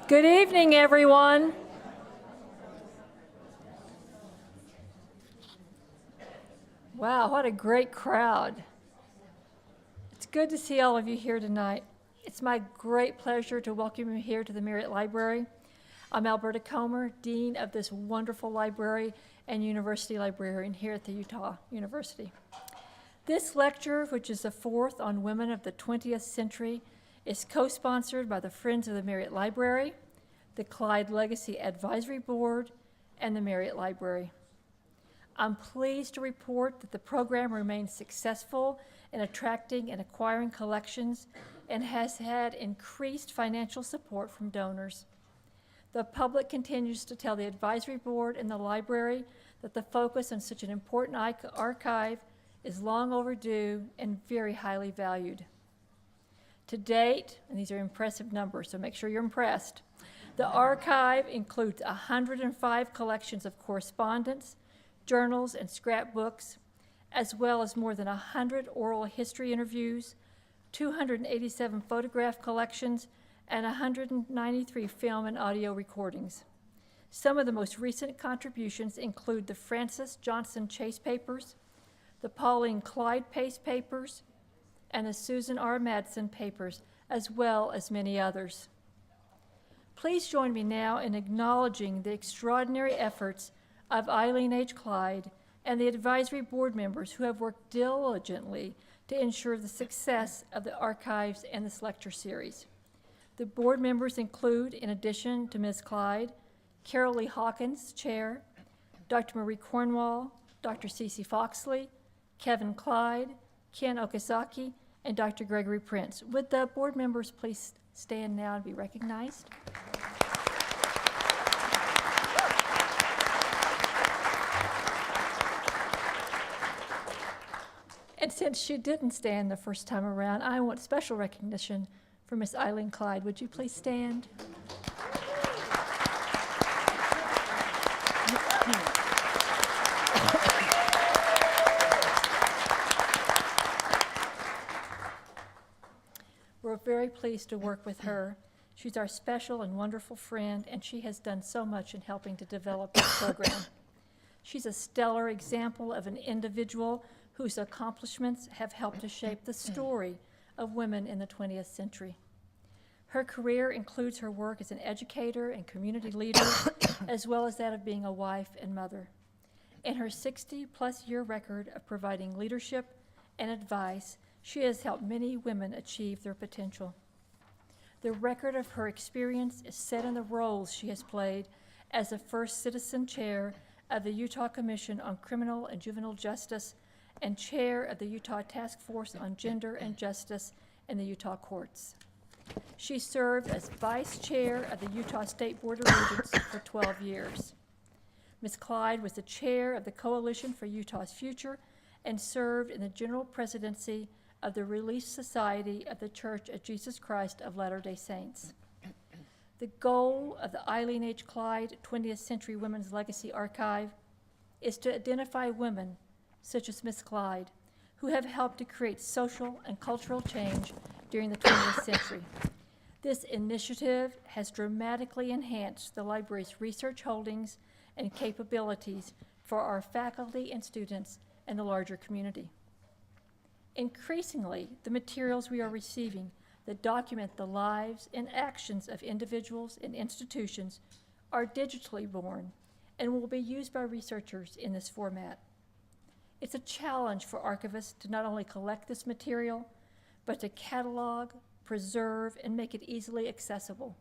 Good evening, everyone. Wow, what a great crowd. It's good to see all of you here tonight. It's my great pleasure to welcome you here to the Marriott Library. I'm Alberta Comer, Dean of this wonderful library and University Librarian here at the Utah University. This lecture, which is the fourth on women of the 20th century, is co-sponsored by the Friends of the Marriott Library, the Clyde Legacy Advisory Board, and the Marriott Library. I'm pleased to report that the program remains successful in attracting and acquiring collections and has had increased financial support from donors. The public continues to tell the advisory board and the library that the focus on such an important archive is long overdue and very highly valued. To date, and these are impressive numbers, so make sure you're impressed, the archive includes 105 collections of correspondence, journals, and scrapbooks, as well as more than 100 oral history interviews, 287 photograph collections, and 193 film and audio recordings. Some of the most recent contributions include the Francis Johnson Chase Papers, the Pauline Clyde Pace Papers, and the Susan R. Madsen Papers, as well as many others. Please join me now in acknowledging the extraordinary efforts of Aileen H. Clyde and the advisory board members who have worked diligently to ensure the success of the archives and this lecture series. The board members include, in addition to Ms. Clyde, Carol Lee Hawkins, Chair, Dr. Marie Cornwall, Dr. Cece Foxley, Kevin Clyde, Ken Okazaki, and Dr. Gregory Prince. Would the board members please stand now and be recognized? And since she didn't stand the first time around, I want special recognition for Miss Aileen Clyde. Would you please stand? We're very pleased to work with her. She's our special and wonderful friend, and she has done so much in helping to develop this program. She's a stellar example of an individual whose accomplishments have helped to shape the story of women in the 20th century. Her career includes her work as an educator and community leader, as well as that of being a wife and mother. In her 60-plus year record of providing leadership and advice, she has helped many women achieve their potential. The record of her experience is set in the roles she has played as the first citizen chair of the Utah Commission on Criminal and Juvenile Justice and chair of the Utah Task Force on Gender and Justice in the Utah courts. She served as vice chair of the Utah State Board of Regents for 12 years. Ms. Clyde was the chair of the Coalition for Utah's Future and served in the general presidency of the Relief Society of the Church of Jesus Christ of Latter-day Saints. The goal of the Aileen H. Clyde 20th Century Women's Legacy Archive is to identify women such as Ms. Clyde, who have helped to create social and cultural change during the 20th century. This initiative has dramatically enhanced the library's research holdings and capabilities for our faculty and students and the larger community. Increasingly, the materials we are receiving that document the lives and actions of individuals and institutions are digitally born and will be used by researchers in this format. It's a challenge for archivists to not only collect this material, but to catalog, preserve, and make it easily accessible.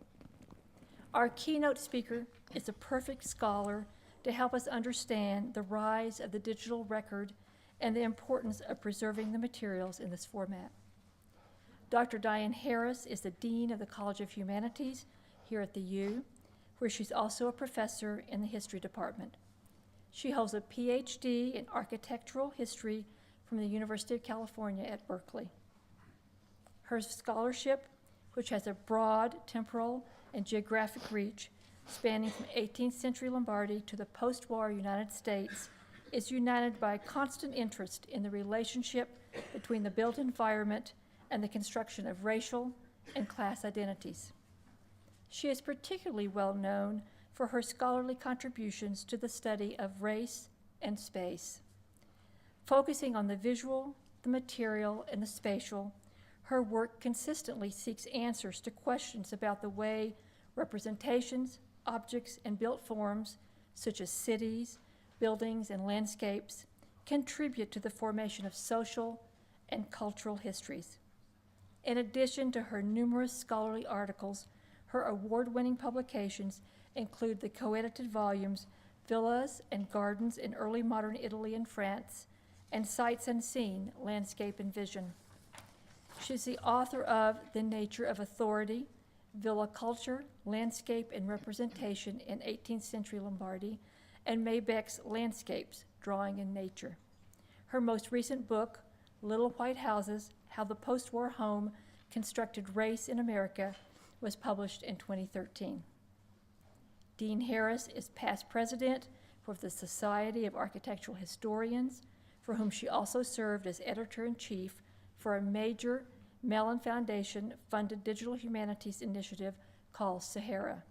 Our keynote speaker is a perfect scholar to help us understand the rise of the digital record and the importance of preserving the materials in this format. Dr. Dianne Harris is the Dean of the College of Humanities here at the U, where she's also a professor in the History Department. She holds a PhD in Architectural History from the University of California at Berkeley. Her scholarship, which has a broad temporal and geographic reach, spanning from 18th century Lombardy to the post-war United States, is united by a constant interest in the relationship between the built environment and the construction of racial and class identities. She is particularly well known for her scholarly contributions to the study of race and space. Focusing on the visual, the material, and the spatial, her work consistently seeks answers to questions about the way representations, objects, and built forms, such as cities, buildings, and landscapes, contribute to the formation of social and cultural histories. In addition to her numerous scholarly articles, her award-winning publications include the co-edited volumes Villas and Gardens in Early Modern Italy and France, and Sights Unseen, Landscape and Vision. She's the author of The Nature of Authority, Villa Culture, Landscape and Representation in 18th Century Lombardy, and Mae Beck's Landscapes, Drawing in Nature. Her most recent book, Little White Houses, How the Post-War Home Constructed Race in America, was published in 2013. Dianne Harris is past president for the Society of Architectural Historians, for whom she also served as editor-in-chief for a major Mellon Foundation-funded digital humanities initiative called Sahara.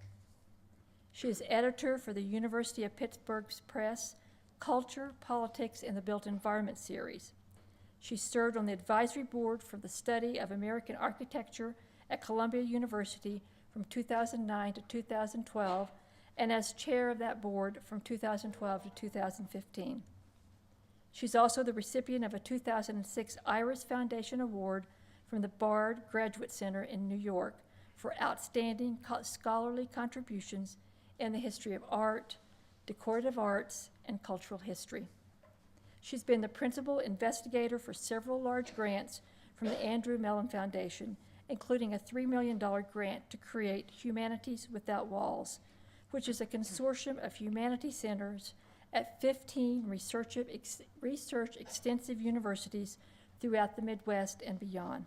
She is editor for the University of Pittsburgh Press Culture, Politics, and the Built Environment series. She served on the advisory board for the study of American architecture at Columbia University from 2009 to 2012, and as chair of that board from 2012 to 2015. She's also the recipient of a 2006 Iris Foundation Award from the Bard Graduate Center in New York for outstanding scholarly contributions in the history of art, decorative arts, and cultural history. She's been the principal investigator for several large grants from the Andrew Mellon Foundation, including a $3 million grant to create Humanities Without Walls, which is a consortium of humanities centers at 15 research extensive universities throughout the Midwest and beyond.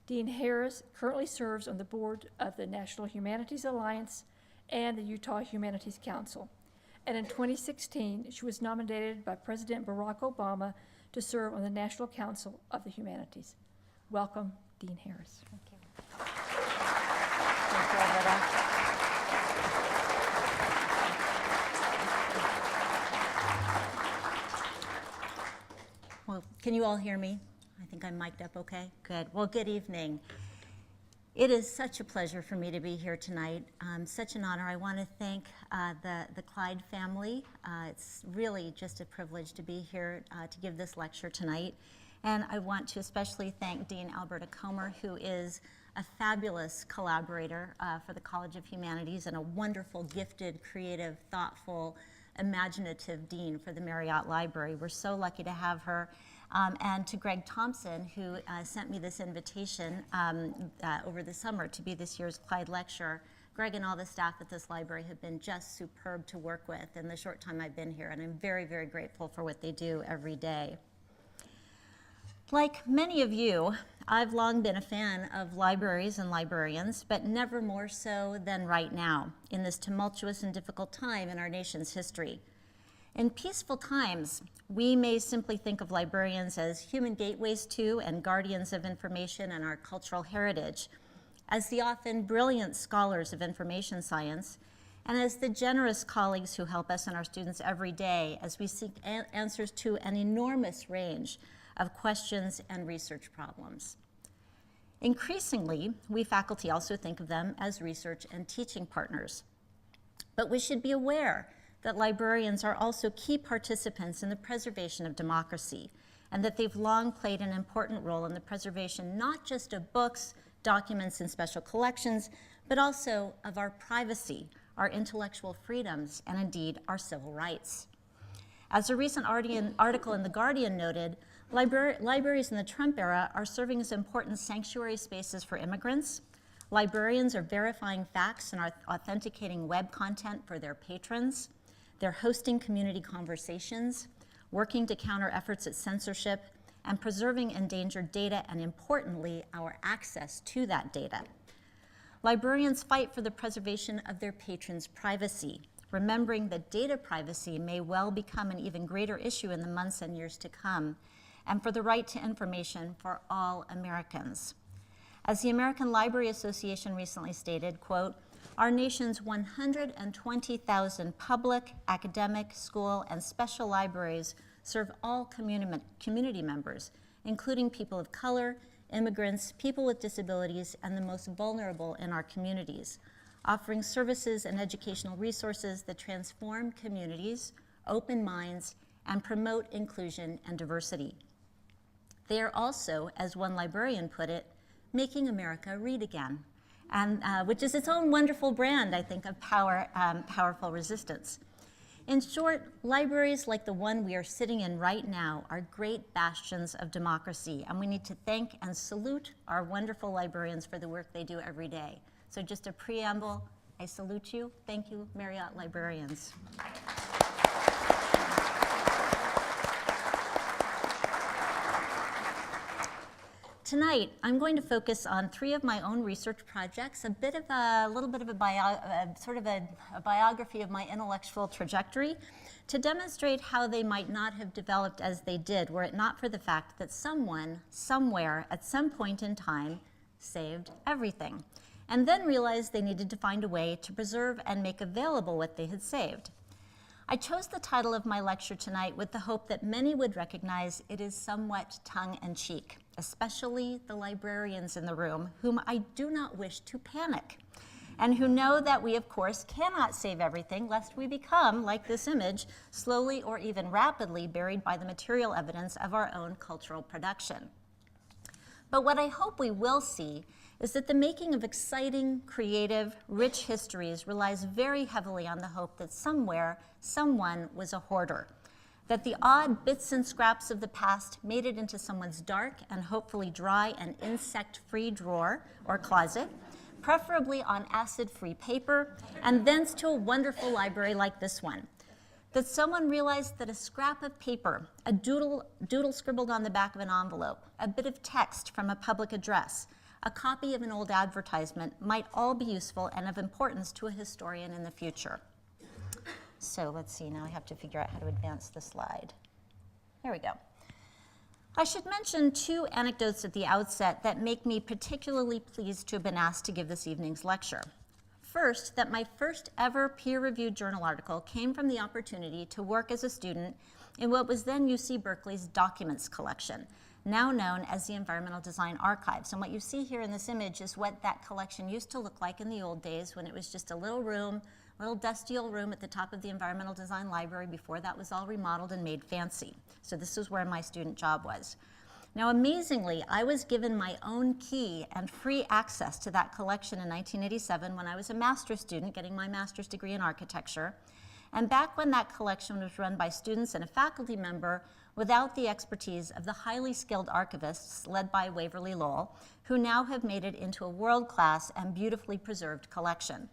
Dianne Harris currently serves on the board of the National Humanities Alliance and the Utah Humanities Council. And in 2016, she was nominated by President Barack Obama to serve on the National Council of the Humanities. Welcome, Dianne Harris. Thank you. Thank you, Alberta. Well, can you all hear me? I think I'm mic'd up okay? Good. Well, good evening. It is such a pleasure for me to be here tonight. Such an honor. I want to thank the Clyde family. It's really just a privilege to be here to give this lecture tonight. And I want to especially thank Dean Alberta Comer, who is a fabulous collaborator for the College of Humanities and a wonderful, gifted, creative, thoughtful, imaginative dean for the Marriott Library. We're so lucky to have her. And to Greg Thompson, who sent me this invitation over the summer to be this year's Clyde lecturer. Greg and all the staff at this library have been just superb to work with in the short time I've been here, and I'm very, very grateful for what they do every day. Like many of you, I've long been a fan of libraries and librarians, but never more so than right now, in this tumultuous and difficult time in our nation's history. In peaceful times, we may simply think of librarians as human gateways to and guardians of information and our cultural heritage, as the often brilliant scholars of information science, and as the generous colleagues who help us and our students every day as we seek answers to an enormous range of questions and research problems. Increasingly, we faculty also think of them as research and teaching partners. But we should be aware that librarians are also key participants in the preservation of democracy, and that they've long played an important role in the preservation not just of books, documents, and special collections, but also of our privacy, our intellectual freedoms, and indeed our civil rights. As a recent article in The Guardian noted, libraries in the Trump era are serving as important sanctuary spaces for immigrants. Librarians are verifying facts and are authenticating web content for their patrons. They're hosting community conversations, working to counter efforts at censorship, and preserving endangered data, and importantly, our access to that data. Librarians fight for the preservation of their patrons' privacy, remembering that data privacy may well become an even greater issue in the months and years to come, and for the right to information for all Americans. As the American Library Association recently stated, quote, Our nation's 120,000 public, academic, school, and special libraries serve all community members, including people of color, immigrants, people with disabilities, and the most vulnerable in our communities, offering services and educational resources that transform communities, open minds, and promote inclusion and diversity. They are also, as one librarian put it, making America read again, and which is its own wonderful brand, I think, of powerful resistance. In short, libraries like the one we are sitting in right now are great bastions of democracy, and we need to thank and salute our wonderful librarians for the work they do every day. So just a preamble, I salute you. Thank you, Marriott librarians. Tonight, I'm going to focus on 3 of my own research projects, a little bit of a biography of my intellectual trajectory, to demonstrate how they might not have developed as they did were it not for the fact that someone, somewhere, at some point in time, saved everything, and then realized they needed to find a way to preserve and make available what they had saved. I chose the title of my lecture tonight with the hope that many would recognize it is somewhat tongue-in-cheek, especially the librarians in the room, whom I do not wish to panic, and who know that we, of course, cannot save everything, lest we become, like this image, slowly or even rapidly buried by the material evidence of our own cultural production. But what I hope we will see is that the making of exciting, creative, rich histories relies very heavily on the hope that somewhere, someone was a hoarder, that the odd bits and scraps of the past made it into someone's dark and hopefully dry and insect-free drawer or closet, preferably on acid-free paper, and thence to a wonderful library like this one. That someone realized that a scrap of paper, a doodle scribbled on the back of an envelope, a bit of text from a public address, a copy of an old advertisement might all be useful and of importance to a historian in the future. So let's see, now I have to figure out how to advance the slide. There we go. I should mention 2 anecdotes at the outset that make me particularly pleased to have been asked to give this evening's lecture. First, that my first ever peer-reviewed journal article came from the opportunity to work as a student in what was then UC Berkeley's documents collection, now known as the Environmental Design Archives. And what you see here in this image is what that collection used to look like in the old days when it was just a little dusty old room at the top of the Environmental Design Library before that was all remodeled and made fancy. So this is where my student job was. Now, amazingly, I was given my own key and free access to that collection in 1987 when I was a master's student getting my master's degree in architecture. And back when that collection was run by students and a faculty member without the expertise of the highly skilled archivists led by Waverly Lowell, who now have made it into a world-class and beautifully preserved collection.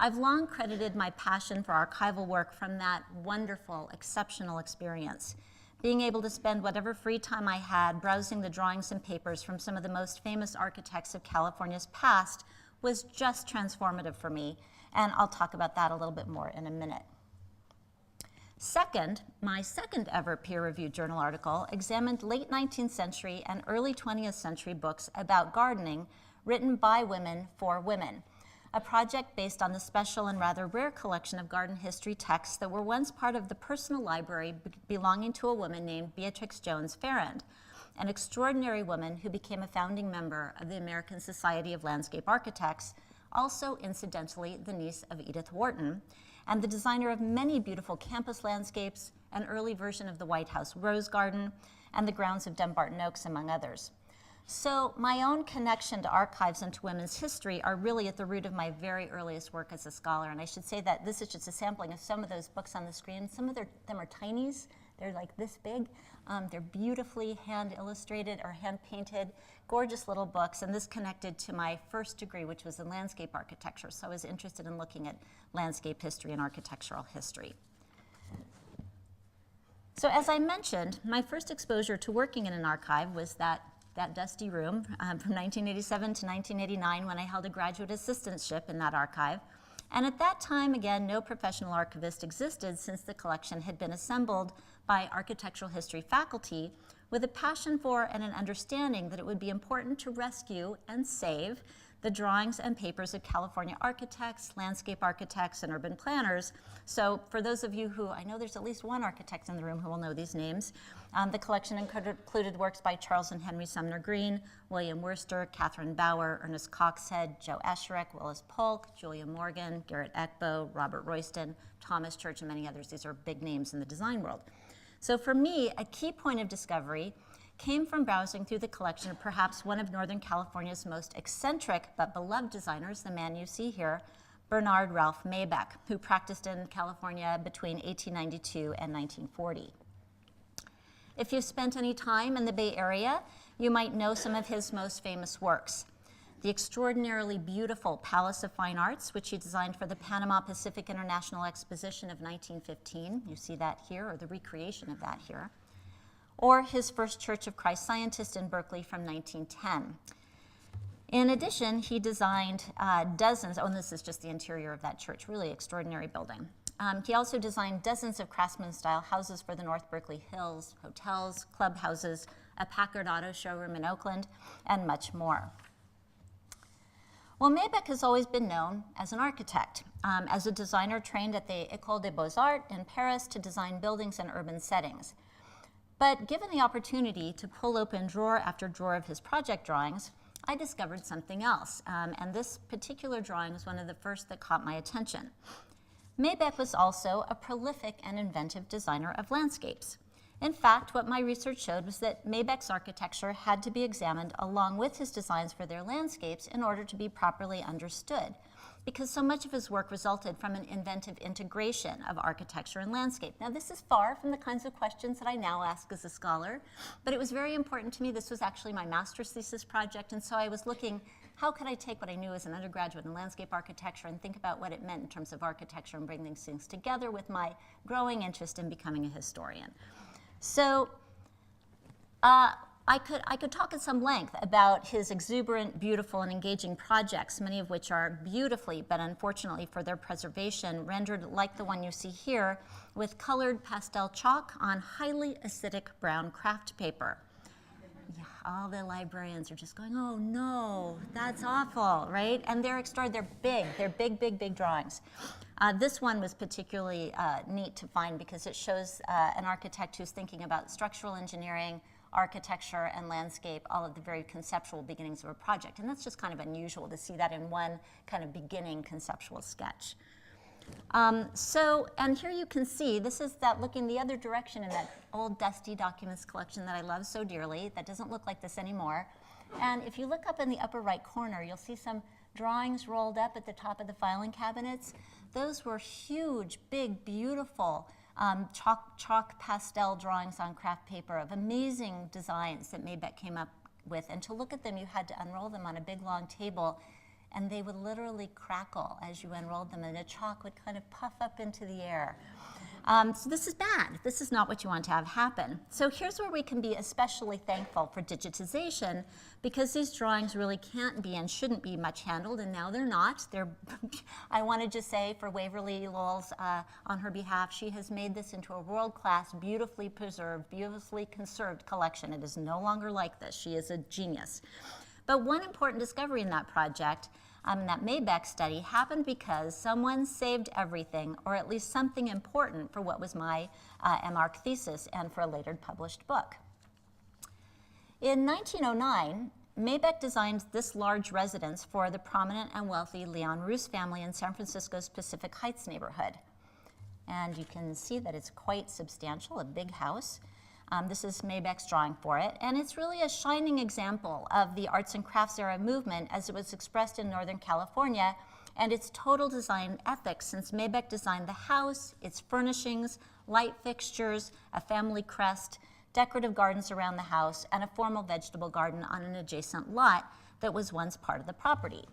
I've long credited my passion for archival work from that wonderful, exceptional experience. Being able to spend whatever free time I had browsing the drawings and papers from some of the most famous architects of California's past was just transformative for me, and I'll talk about that a little bit more in a minute. Second, my second ever peer-reviewed journal article examined late 19th century and early 20th century books about gardening written by women for women, a project based on the special and rather rare collection of garden history texts that were once part of the personal library belonging to a woman named Beatrix Jones Farrand, an extraordinary woman who became a founding member of the American Society of Landscape Architects, also incidentally the niece of Edith Wharton, and the designer of many beautiful campus landscapes, an early version of the White House Rose Garden, and the grounds of Dumbarton Oaks, among others. So my own connection to archives and to women's history are really at the root of my very earliest work as a scholar. And I should say that this is just a sampling of some of those books on the screen. Some of them are tinies. They're like this big. They're beautifully hand illustrated or hand painted, gorgeous little books. And this connected to my first degree, which was in landscape architecture. So I was interested in looking at landscape history and architectural history. So as I mentioned, my first exposure to working in an archive was that dusty room from 1987 to 1989 when I held a graduate assistantship in that archive. And at that time, again, no professional archivist existed since the collection had been assembled by architectural history faculty with a passion for and an understanding that it would be important to rescue and save the drawings and papers of California architects, landscape architects, and urban planners. So for those of you who, I know there's at least one architect in the room who will know these names, the collection included works by Charles and Henry Sumner Green, William Worcester, Catherine Bauer, Ernest Coxhead, Joe Escherich, Willis Polk, Julia Morgan, Garrett Ekbo, Robert Royston, Thomas Church, and many others. These are big names in the design world. So for me, a key point of discovery came from browsing through the collection of perhaps one of Northern California's most eccentric but beloved designers, the man you see here, Bernard Ralph Mae Beck, who practiced in California between 1892 and 1940. If you've spent any time in the Bay Area, you might know some of his most famous works. The extraordinarily beautiful Palace of Fine Arts, which he designed for the Panama Pacific International Exposition of 1915. You see that here, or the recreation of that here. Or his first Church of Christ Scientist in Berkeley from 1910. In addition, he designed dozens, and this is just the interior of that church, really extraordinary building. He also designed dozens of craftsman-style houses for the North Berkeley Hills, hotels, clubhouses, a Packard auto showroom in Oakland, and much more. Well, Mae Beck has always been known as an architect, as a designer trained at the École des Beaux-Arts in Paris to design buildings in urban settings. But given the opportunity to pull open drawer after drawer of his project drawings, I discovered something else, and this particular drawing was one of the first that caught my attention. Mae Beck was also a prolific and inventive designer of landscapes. In fact, what my research showed was that Mae Beck's architecture had to be examined along with his designs for their landscapes in order to be properly understood, because so much of his work resulted from an inventive integration of architecture and landscape. Now, this is far from the kinds of questions that I now ask as a scholar, but it was very important to me. This was actually my master's thesis project, and so I was looking, how could I take what I knew as an undergraduate in landscape architecture and think about what it meant in terms of architecture and bring these things together with my growing interest in becoming a historian. So I could talk at some length about his exuberant, beautiful, and engaging projects, many of which are beautifully, but unfortunately for their preservation, rendered like the one you see here, with colored pastel chalk on highly acidic brown craft paper. Yeah, all the librarians are just going, oh no, that's awful, right? And they're extraordinary, they're big drawings. This one was particularly neat to find because it shows an architect who's thinking about structural engineering, architecture, and landscape, all of the very conceptual beginnings of a project. And that's just kind of unusual to see that in one kind of beginning conceptual sketch. And here you can see, this is that looking the other direction in that old dusty documents collection that I love so dearly, that doesn't look like this anymore. And if you look up in the upper right corner, you'll see some drawings rolled up at the top of the filing cabinets. Those were huge, big, beautiful chalk pastel drawings on craft paper of amazing designs that Mae Beck came up with. And to look at them, you had to unroll them on a big, long table, and they would literally crackle as you unrolled them, and the chalk would kind of puff up into the air. So this is bad. This is not what you want to have happen. So here's where we can be especially thankful for digitization, because these drawings really can't be and shouldn't be much handled, and now they're not. I want to just say for Waverly Lowell's, on her behalf, she has made this into a world-class, beautifully preserved, beautifully conserved collection. It is no longer like this. She is a genius. But one important discovery in that project, that Mae Beck study, happened because someone saved everything, or at least something important, for what was my MArch thesis and for a later published book. In 1909, Mae Beck designed this large residence for the prominent and wealthy Leon Roos family in San Francisco's Pacific Heights neighborhood. And you can see that it's quite substantial, a big house. This is Mae Beck's drawing for it, and it's really a shining example of the arts and crafts era movement as it was expressed in Northern California and its total design ethics, since Mae Beck designed the house, its furnishings, light fixtures, a family crest, decorative gardens around the house, and a formal vegetable garden on an adjacent lot that was once part of the property.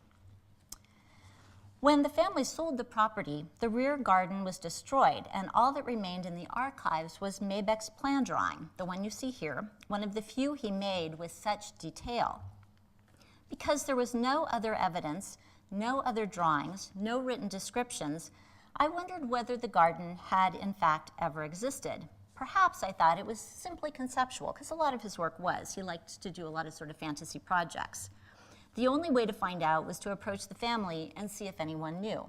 When the family sold the property, the rear garden was destroyed, and all that remained in the archives was Mae Beck's plan drawing, the one you see here, one of the few he made with such detail. Because there was no other evidence, no other drawings, no written descriptions, I wondered whether the garden had in fact ever existed. Perhaps I thought it was simply conceptual, because a lot of his work was. He liked to do a lot of sort of fantasy projects. The only way to find out was to approach the family and see if anyone knew.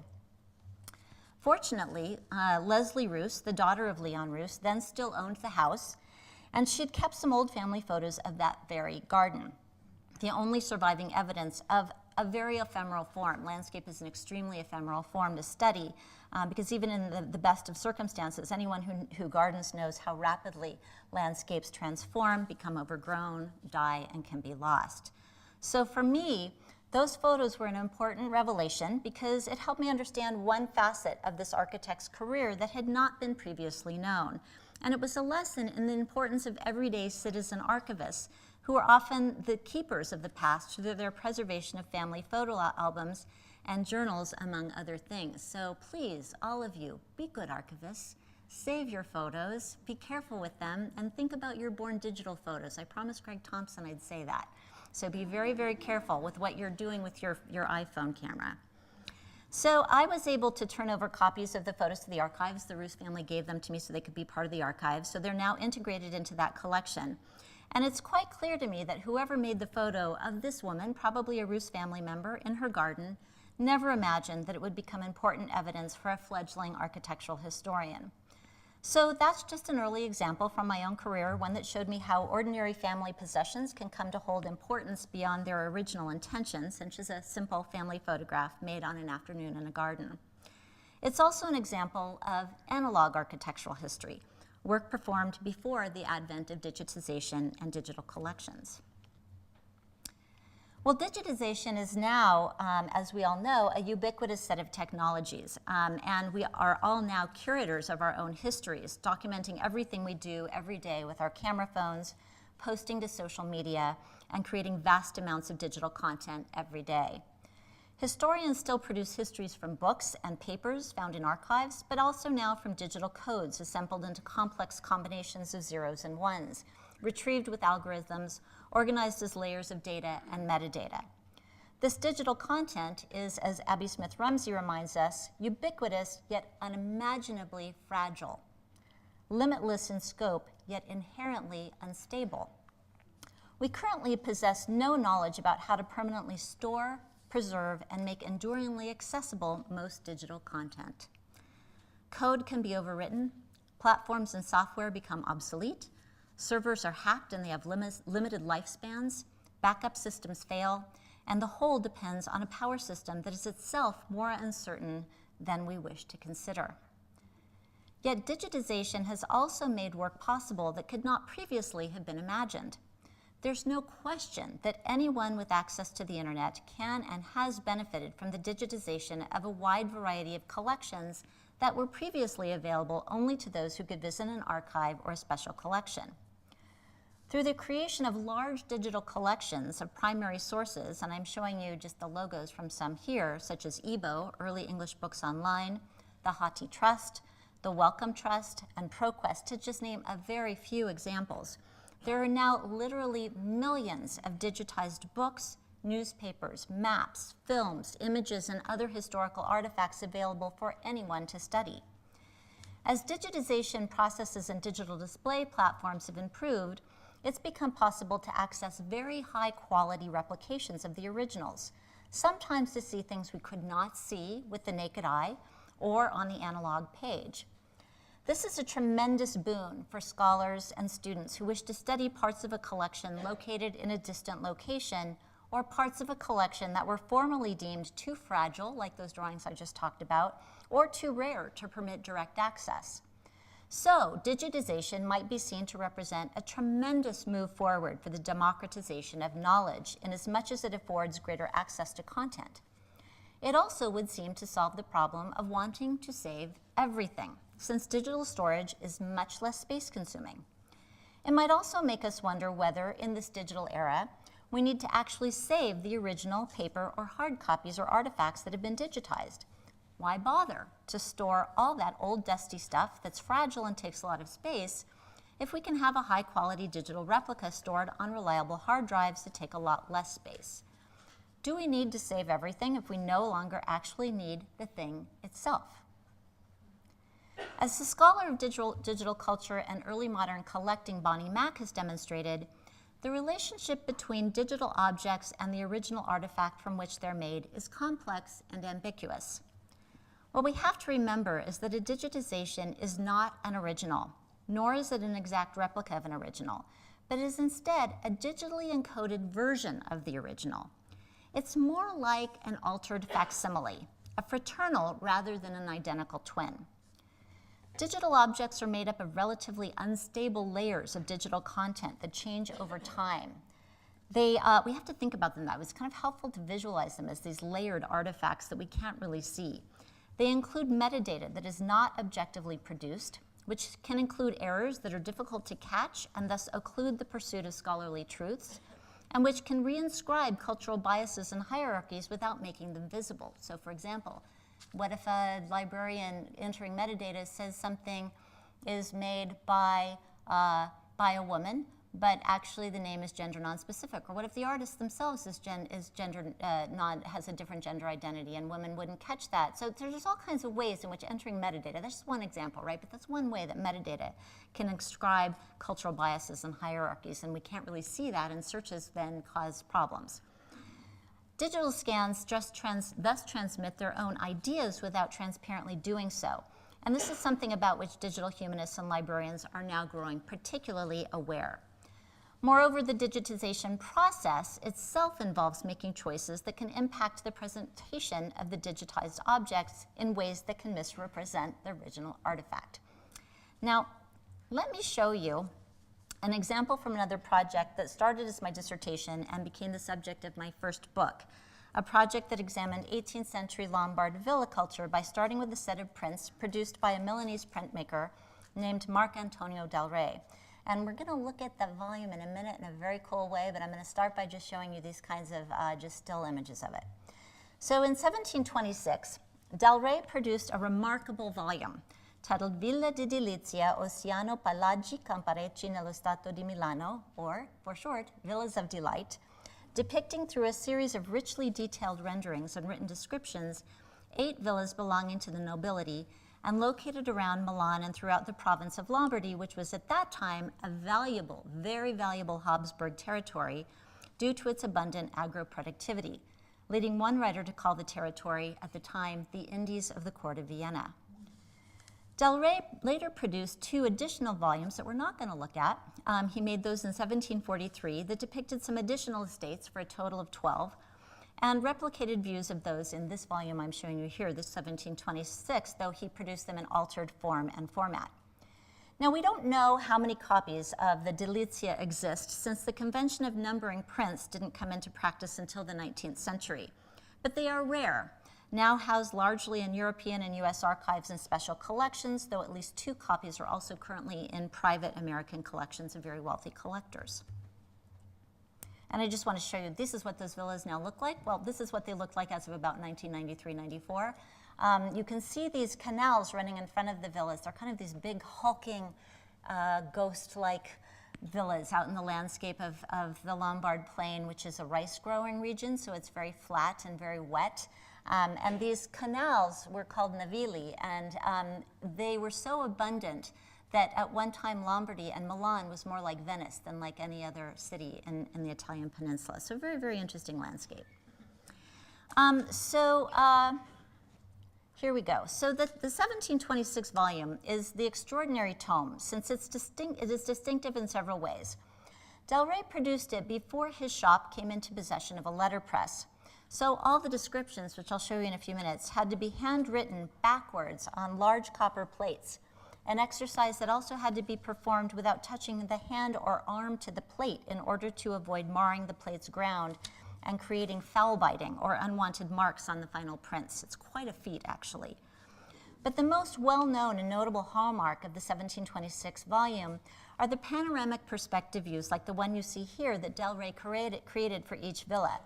Fortunately, Leslie Roos, the daughter of Leon Roos, then still owned the house, and she'd kept some old family photos of that very garden, the only surviving evidence of a very ephemeral form. Landscape is an extremely ephemeral form to study, because even in the best of circumstances, anyone who gardens knows how rapidly landscapes transform, become overgrown, die, and can be lost. So for me, those photos were an important revelation because it helped me understand one facet of this architect's career that had not been previously known. And it was a lesson in the importance of everyday citizen archivists, who are often the keepers of the past through their preservation of family photo albums and journals, among other things. So please, all of you, be good archivists. Save your photos, be careful with them, and think about your born digital photos. I promised Greg Thompson I'd say that. So be very, very careful with what you're doing with your iPhone camera. So I was able to turn over copies of the photos to the archives. The Roos family gave them to me so they could be part of the archives. So they're now integrated into that collection. And it's quite clear to me that whoever made the photo of this woman, probably a Roos family member, in her garden, never imagined that it would become important evidence for a fledgling architectural historian. So that's just an early example from my own career, one that showed me how ordinary family possessions can come to hold importance beyond their original intention, such as a simple family photograph made on an afternoon in a garden. It's also an example of analog architectural history, work performed before the advent of digitization and digital collections. Well, digitization is now, as we all know, a ubiquitous set of technologies, and we are all now curators of our own histories, documenting everything we do every day with our camera phones, posting to social media, and creating vast amounts of digital content every day. Historians still produce histories from books and papers found in archives, but also now from digital codes assembled into complex combinations of zeros and ones, retrieved with algorithms, organized as layers of data and metadata. This digital content is, as Abby Smith-Rumsey reminds us, ubiquitous yet unimaginably fragile, limitless in scope yet inherently unstable. We currently possess no knowledge about how to permanently store, preserve, and make enduringly accessible most digital content. Code can be overwritten, platforms and software become obsolete, servers are hacked and they have limited lifespans, backup systems fail, and the whole depends on a power system that is itself more uncertain than we wish to consider. Yet digitization has also made work possible that could not previously have been imagined. There's no question that anyone with access to the internet can and has benefited from the digitization of a wide variety of collections that were previously available only to those who could visit an archive or a special collection. Through the creation of large digital collections of primary sources, and I'm showing you just the logos from some here, such as EBO, Early English Books Online, the Hottie Trust, the Wellcome Trust, and ProQuest, to just name a very few examples. There are now literally millions of digitized books, newspapers, maps, films, images, and other historical artifacts available for anyone to study. As digitization processes and digital display platforms have improved, it's become possible to access very high quality replications of the originals, sometimes to see things we could not see with the naked eye or on the analog page. This is a tremendous boon for scholars and students who wish to study parts of a collection located in a distant location, or parts of a collection that were formerly deemed too fragile, like those drawings I just talked about, or too rare to permit direct access. So, digitization might be seen to represent a tremendous move forward for the democratization of knowledge, in as much as it affords greater access to content. It also would seem to solve the problem of wanting to save everything, since digital storage is much less space-consuming. It might also make us wonder whether, in this digital era, we need to actually save the original paper or hard copies or artifacts that have been digitized. Why bother to store all that old dusty stuff that's fragile and takes a lot of space if we can have a high-quality digital replica stored on reliable hard drives that take a lot less space? Do we need to save everything if we no longer actually need the thing itself? As the scholar of digital culture and early modern collecting Bonnie Mack has demonstrated, The relationship between digital objects and the original artifact from which they're made is complex and ambiguous. What we have to remember is that a digitization is not an original, nor is it an exact replica of an original, but is instead a digitally encoded version of the original. It's more like an altered facsimile, a fraternal rather than an identical twin. Digital objects are made up of relatively unstable layers of digital content that change over time. We have to think about them that way. It's kind of helpful to visualize them as these layered artifacts that we can't really see. They include metadata that is not objectively produced, which can include errors that are difficult to catch and thus occlude the pursuit of scholarly truths, and which can reinscribe cultural biases and hierarchies without making them visible. So for example, what if a librarian entering metadata says something is made by a woman, but actually the name is gender nonspecific? Or what if the artist themselves has a different gender identity and women wouldn't catch that? So there's all kinds of ways in which entering metadata, that's just one example, right? But that's one way that metadata can inscribe cultural biases and hierarchies, and we can't really see that, and searches then cause problems. Digital scans thus transmit their own ideas without transparently doing so. And this is something about which digital humanists and librarians are now growing particularly aware. Moreover, the digitization process itself involves making choices that can impact the presentation of the digitized objects in ways that can misrepresent the original artifact. Now, let me show you an example from another project that started as my dissertation and became the subject of my first book, a project that examined 18th century Lombard villa culture by starting with a set of prints produced by a Milanese printmaker named Marc Antonio del Rey. And we're going to look at the volume in a minute in a very cool way, but I'm going to start by just showing you these kinds of just still images of it. So in 1726, Del Rey produced a remarkable volume titled Villa di Delizia, Oceano Palagi Camparecci nello Stato di Milano, or, for short, Villas of Delight, depicting through a series of richly detailed renderings and written descriptions 8 villas belonging to the nobility and located around Milan and throughout the province of Lombardy, which was at that time a valuable, very valuable Habsburg territory due to its abundant agro-productivity, leading one writer to call the territory at the time the Indies of the court of Vienna. Del Rey later produced 2 additional volumes that we're not going to look at. He made those in 1743 that depicted some additional estates for a total of 12, and replicated views of those in this volume I'm showing you here, this 1726, though he produced them in altered form and format. Now, we don't know how many copies of the Delizia exist, since the convention of numbering prints didn't come into practice until the 19th century, but they are rare, now housed largely in European and US archives and special collections, though at least 2 copies are also currently in private American collections of very wealthy collectors. And I just want to show you, this is what those villas now look like. Well, this is what they looked like as of about 1993-94. You can see these canals running in front of the villas. They're kind of these big hulking, ghost-like villas out in the landscape of the Lombard Plain, which is a rice-growing region, so it's very flat and very wet. And these canals were called navili, and they were so abundant that at one time Lombardy and Milan was more like Venice than like any other city in the Italian peninsula. So very, very interesting landscape. Here we go. So the 1726 volume is the extraordinary tome, since it is distinctive in several ways. Del Rey produced it before his shop came into possession of a letterpress. So all the descriptions, which I'll show you in a few minutes, had to be handwritten backwards on large copper plates, an exercise that also had to be performed without touching the hand or arm to the plate in order to avoid marring the plate's ground and creating foul biting or unwanted marks on the final prints. It's quite a feat, actually. But the most well-known and notable hallmark of the 1726 volume are the panoramic perspective views, like the one you see here that Del Rey created for each villa.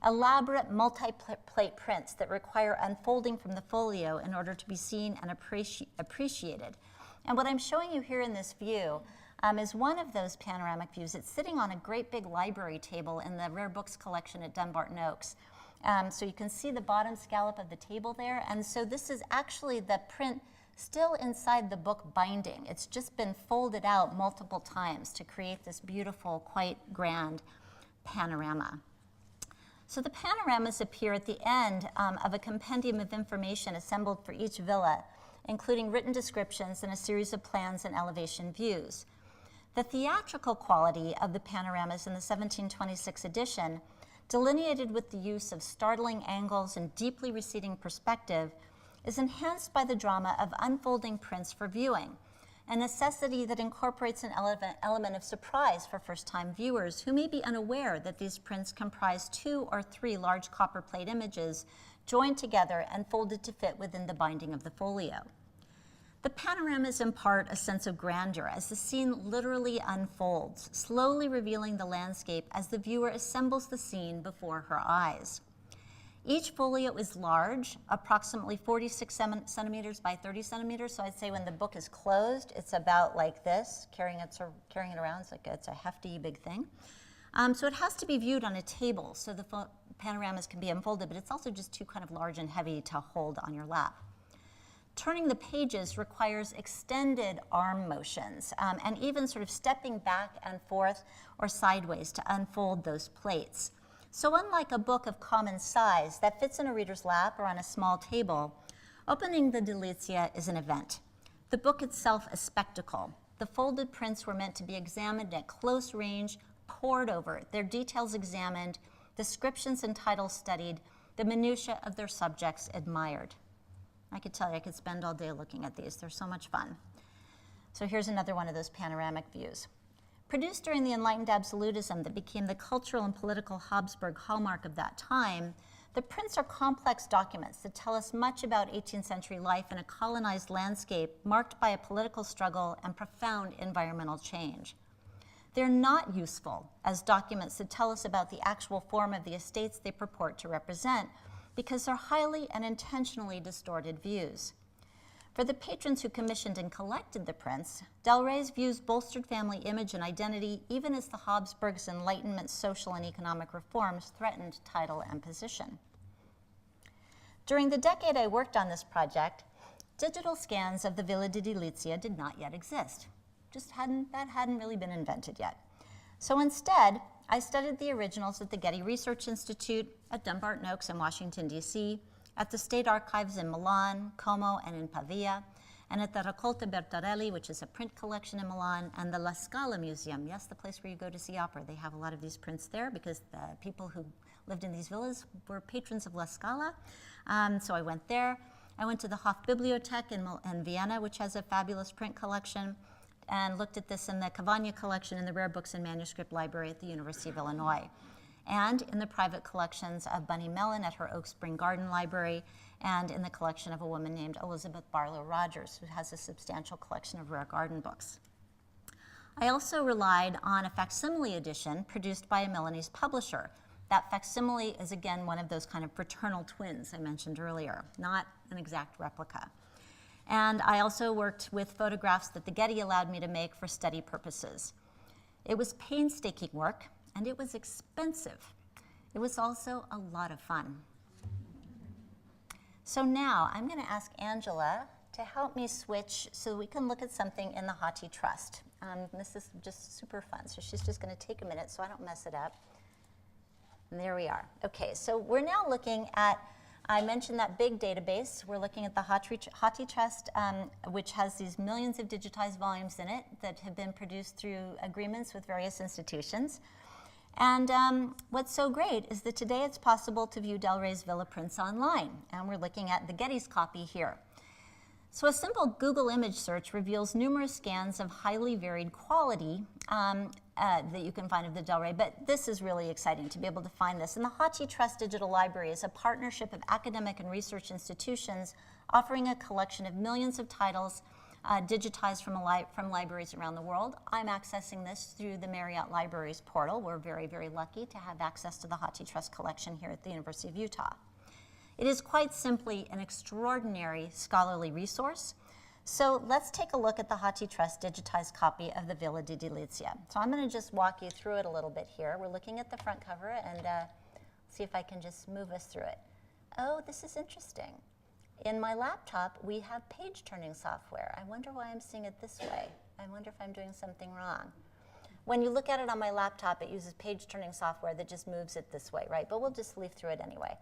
Elaborate multi-plate prints that require unfolding from the folio in order to be seen and appreciated. And what I'm showing you here in this view is one of those panoramic views. It's sitting on a great big library table in the rare books collection at Dumbarton Oaks. So you can see the bottom scallop of the table there. And so this is actually the print still inside the book binding. It's just been folded out multiple times to create this beautiful, quite grand panorama. So the panoramas appear at the end of a compendium of information assembled for each villa, including written descriptions and a series of plans and elevation views. The theatrical quality of the panoramas in the 1726 edition, delineated with the use of startling angles and deeply receding perspective, is enhanced by the drama of unfolding prints for viewing, a necessity that incorporates an element of surprise for first-time viewers who may be unaware that these prints comprise 2 or 3 large copper plate images joined together and folded to fit within the binding of the folio. The panoramas impart a sense of grandeur as the scene literally unfolds, slowly revealing the landscape as the viewer assembles the scene before her eyes. Each folio is large, approximately 46 centimeters by 30 centimeters. So I'd say when the book is closed, it's about like this, carrying it around. It's a hefty, big thing. So it has to be viewed on a table, so the panoramas can be unfolded, but it's also just too kind of large and heavy to hold on your lap. Turning the pages requires extended arm motions and even sort of stepping back and forth or sideways to unfold those plates. So unlike a book of common size that fits in a reader's lap or on a small table, opening the Delizia is an event. The book itself a spectacle. The folded prints were meant to be examined at close range, pored over, their details examined, descriptions and titles studied, the minutiae of their subjects admired. I could tell you I could spend all day looking at these. They're so much fun. So here's another one of those panoramic views. Produced during the enlightened absolutism that became the cultural and political Habsburg hallmark of that time, the prints are complex documents that tell us much about 18th century life in a colonized landscape marked by a political struggle and profound environmental change. They're not useful as documents that tell us about the actual form of the estates they purport to represent, because they're highly and intentionally distorted views. For the patrons who commissioned and collected the prints, Del Rey's views bolstered family image and identity even as the Habsburgs' Enlightenment social and economic reforms threatened title and position. During the decade I worked on this project, digital scans of the Villa di Delizia did not yet exist. That hadn't really been invented yet. So instead, I studied the originals at the Getty Research Institute, at Dumbarton Oaks in Washington, D.C., at the State Archives in Milan, Como, and in Pavia, and at the Raccolta Bertarelli, which is a print collection in Milan, and the La Scala Museum. Yes, the place where you go to see opera. They have a lot of these prints there because the people who lived in these villas were patrons of La Scala. So I went there. I went to the Hofbibliothek in Vienna, which has a fabulous print collection, and looked at this in the Cavagna collection in the Rare Books and Manuscript Library at the University of Illinois, and in the private collections of Bunny Mellon at her Oak Spring Garden Library, and in the collection of a woman named Elizabeth Barlow Rogers, who has a substantial collection of rare garden books. I also relied on a facsimile edition produced by a Milanese publisher. That facsimile is, again, one of those kind of fraternal twins I mentioned earlier, not an exact replica. And I also worked with photographs that the Getty allowed me to make for study purposes. It was painstaking work, and it was expensive. It was also a lot of fun. So now I'm going to ask Angela to help me switch so we can look at something in the Hottie Trust. This is just super fun, so she's just going to take a minute so I don't mess it up. And there we are. Okay, so we're now looking at, I mentioned that big database. We're looking at the Hottie Trust, which has these millions of digitized volumes in it that have been produced through agreements with various institutions. And what's so great is that today it's possible to view Del Rey's Villa prints online, and we're looking at the Getty's copy here. So a simple Google image search reveals numerous scans of highly varied quality that you can find of the Del Rey, but this is really exciting to be able to find this. And the Hottie Trust Digital Library is a partnership of academic and research institutions offering a collection of millions of titles digitized from libraries around the world. I'm accessing this through the Marriott Libraries portal. We're very, very lucky to have access to the Hottie Trust collection here at the University of Utah. It is quite simply an extraordinary scholarly resource. So let's take a look at the Hottie Trust digitized copy of the Villa di Delizia. So I'm going to just walk you through it a little bit here. We're looking at the front cover and see if I can just move us through it. Oh, this is interesting. in my laptop, we have page turning software. I wonder why I'm seeing it this way. I wonder if I'm doing something wrong. When you look at it on my laptop, it uses page turning software that just moves it this way, right? But we'll just leaf through it anyway.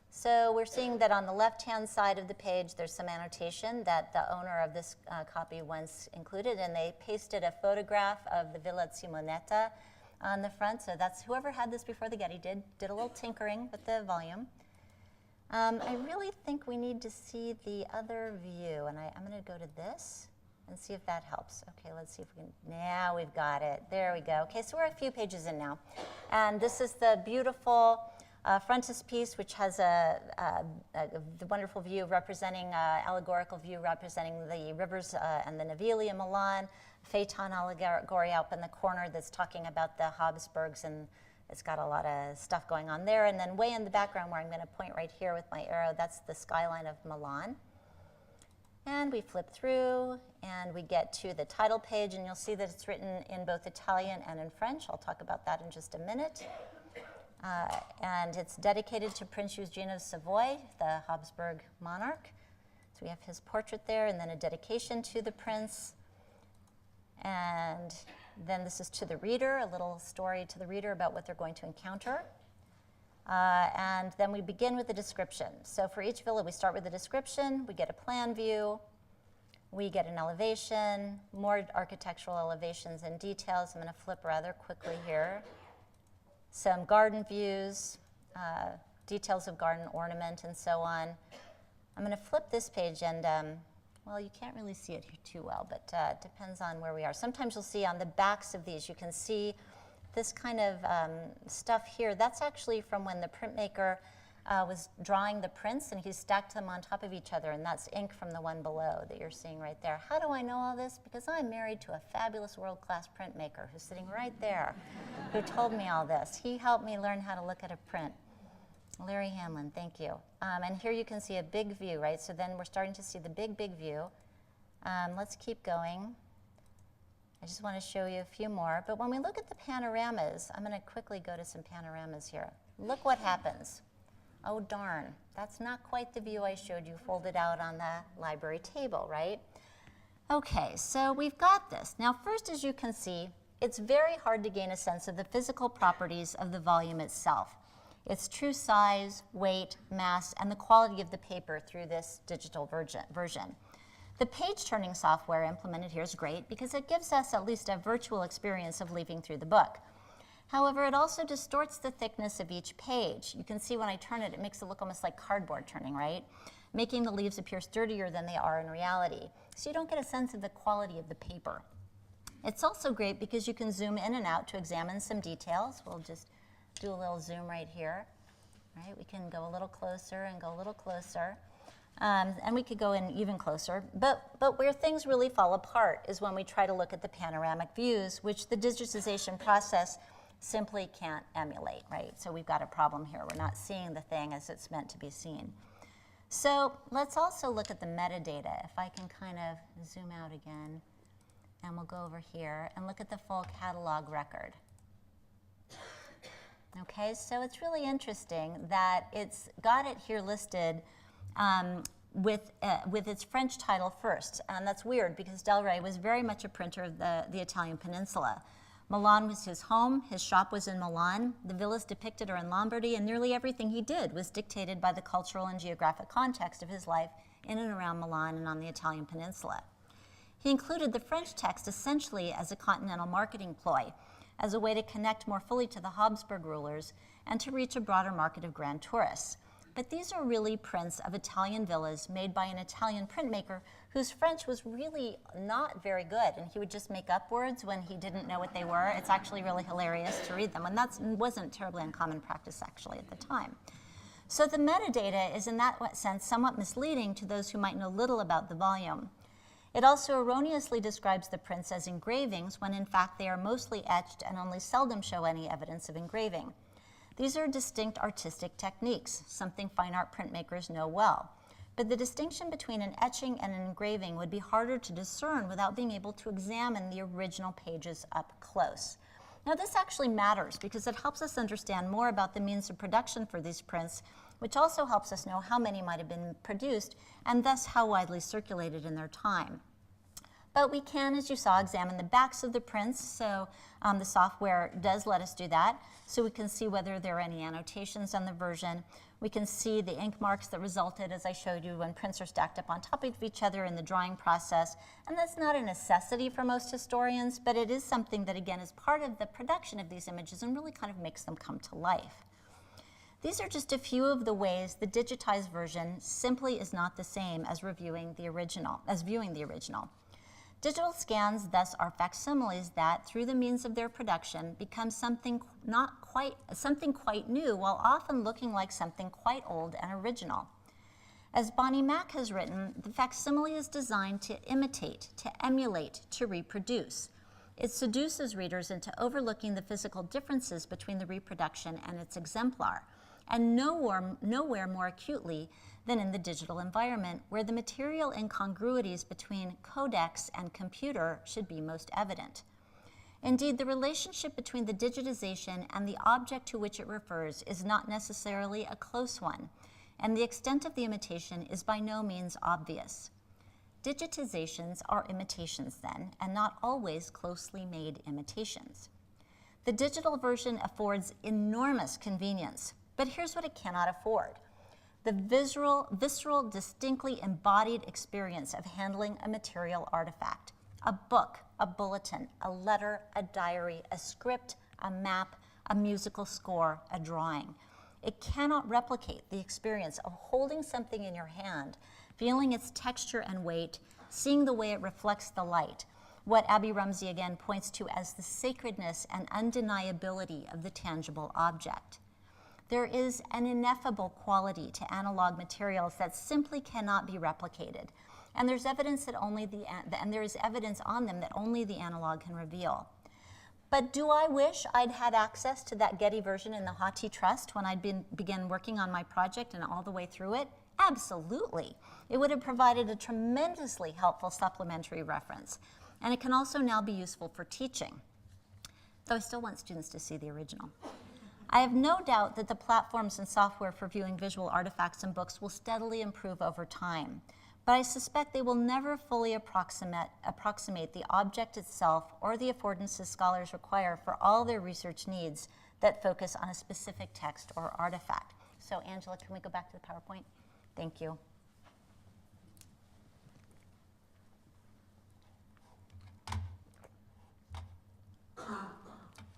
So we're seeing that on the left-hand side of the page, there's some annotation that the owner of this copy once included, and they pasted a photograph of the Villa Simonetta on the front. So that's whoever had this before the Getty did a little tinkering with the volume. I really think we need to see the other view, and I'm going to go to this and see if that helps. Okay, let's see if we can, now we've got it. There we go. Okay, so we're a few pages in now. And this is the beautiful frontispiece, which has the wonderful view representing, allegorical view representing the rivers and the Navigli in Milan, Phaeton allegory up in the corner that's talking about the Habsburgs, and it's got a lot of stuff going on there. And then way in the background where I'm going to point right here with my arrow, that's the skyline of Milan. And we flip through, and we get to the title page, and you'll see that it's written in both Italian and in French. I'll talk about that in just a minute. And it's dedicated to Prince Eugene of Savoy, the Habsburg monarch. So we have his portrait there, and then a dedication to the prince. And then this is to the reader, a little story to the reader about what they're going to encounter. And then we begin with the description. So for each villa, we start with the description, we get a plan view, we get an elevation, more architectural elevations and details. I'm going to flip rather quickly here. Some garden views, details of garden ornament, and so on. I'm going to flip this page, and well, you can't really see it too well, but it depends on where we are. Sometimes you'll see on the backs of these, you can see this kind of stuff here. That's actually from when the printmaker was drawing the prints, and he stacked them on top of each other, and that's ink from the one below that you're seeing right there. How do I know all this? Because I'm married to a fabulous world-class printmaker who's sitting right there, who told me all this. He helped me learn how to look at a print. Larry Hamlin, thank you. And here you can see a big view, right? So then we're starting to see the big view. Let's keep going. I just want to show you a few more. But when we look at the panoramas, I'm going to quickly go to some panoramas here. Look what happens. Oh, darn. That's not quite the view I showed you folded out on the library table, right? Okay, so we've got this. Now, first, as you can see, it's very hard to gain a sense of the physical properties of the volume itself. Its true size, weight, mass, and the quality of the paper through this digital version. The page-turning software implemented here is great because it gives us at least a virtual experience of leafing through the book. However, it also distorts the thickness of each page. You can see when I turn it, it makes it look almost like cardboard turning, right? Making the leaves appear sturdier than they are in reality. So you don't get a sense of the quality of the paper. It's also great because you can zoom in and out to examine some details. We'll just do a little zoom right here. Right? We can go a little closer and go a little closer. And we could go in even closer. But where things really fall apart is when we try to look at the panoramic views, which the digitization process simply can't emulate, right? So we've got a problem here. We're not seeing the thing as it's meant to be seen. So let's also look at the metadata. If I can kind of zoom out again, and we'll go over here and look at the full catalog record. Okay, so it's really interesting that it's got it here listed with its French title first. And that's weird because Del Rey was very much a printer of the Italian peninsula. Milan was his home, his shop was in Milan, the villas depicted are in Lombardy, and nearly everything he did was dictated by the cultural and geographic context of his life in and around Milan and on the Italian peninsula. He included the French text essentially as a continental marketing ploy, as a way to connect more fully to the Habsburg rulers and to reach a broader market of grand tourists. But these are really prints of Italian villas made by an Italian printmaker whose French was really not very good, and he would just make up words when he didn't know what they were. It's actually really hilarious to read them, and that wasn't terribly uncommon practice actually at the time. So the metadata is in that sense somewhat misleading to those who might know little about the volume. It also erroneously describes the prints as engravings when in fact they are mostly etched and only seldom show any evidence of engraving. These are distinct artistic techniques, something fine art printmakers know well. But the distinction between an etching and an engraving would be harder to discern without being able to examine the original pages up close. Now this actually matters because it helps us understand more about the means of production for these prints, which also helps us know how many might have been produced and thus how widely circulated in their time. But we can, as you saw, examine the backs of the prints, so the software does let us do that, so we can see whether there are any annotations on the version. We can see the ink marks that resulted, as I showed you, when prints are stacked up on top of each other in the drawing process. And that's not a necessity for most historians, but it is something that, again, is part of the production of these images and really kind of makes them come to life. These are just a few of the ways the digitized version simply is not the same as viewing the original. Digital scans, thus, are facsimiles that, through the means of their production, become something quite new, while often looking like something quite old and original. As Bonnie Mack has written, the facsimile is designed to imitate, to emulate, to reproduce. It seduces readers into overlooking the physical differences between the reproduction and its exemplar, and nowhere more acutely than in the digital environment, where the material incongruities between codex and computer should be most evident. Indeed, the relationship between the digitization and the object to which it refers is not necessarily a close one, and the extent of the imitation is by no means obvious. Digitizations are imitations then, and not always closely made imitations. The digital version affords enormous convenience, but here's what it cannot afford: the visceral, distinctly embodied experience of handling a material artifact. A book, a bulletin, a letter, a diary, a script, a map, a musical score, a drawing. It cannot replicate the experience of holding something in your hand, feeling its texture and weight, seeing the way it reflects the light, what Abby Rumsey again points to as the sacredness and undeniability of the tangible object. There is an ineffable quality to analog materials that simply cannot be replicated, and there's evidence that there is evidence on them that only the analog can reveal. But do I wish I'd had access to that Getty version in the Hottie Trust when I'd began working on my project and all the way through it? Absolutely. It would have provided a tremendously helpful supplementary reference, and it can also now be useful for teaching, though I still want students to see the original. I have no doubt that the platforms and software for viewing visual artifacts and books will steadily improve over time, but I suspect they will never fully approximate the object itself or the affordances scholars require for all their research needs that focus on a specific text or artifact. So Angela, can we go back to the PowerPoint? Thank you.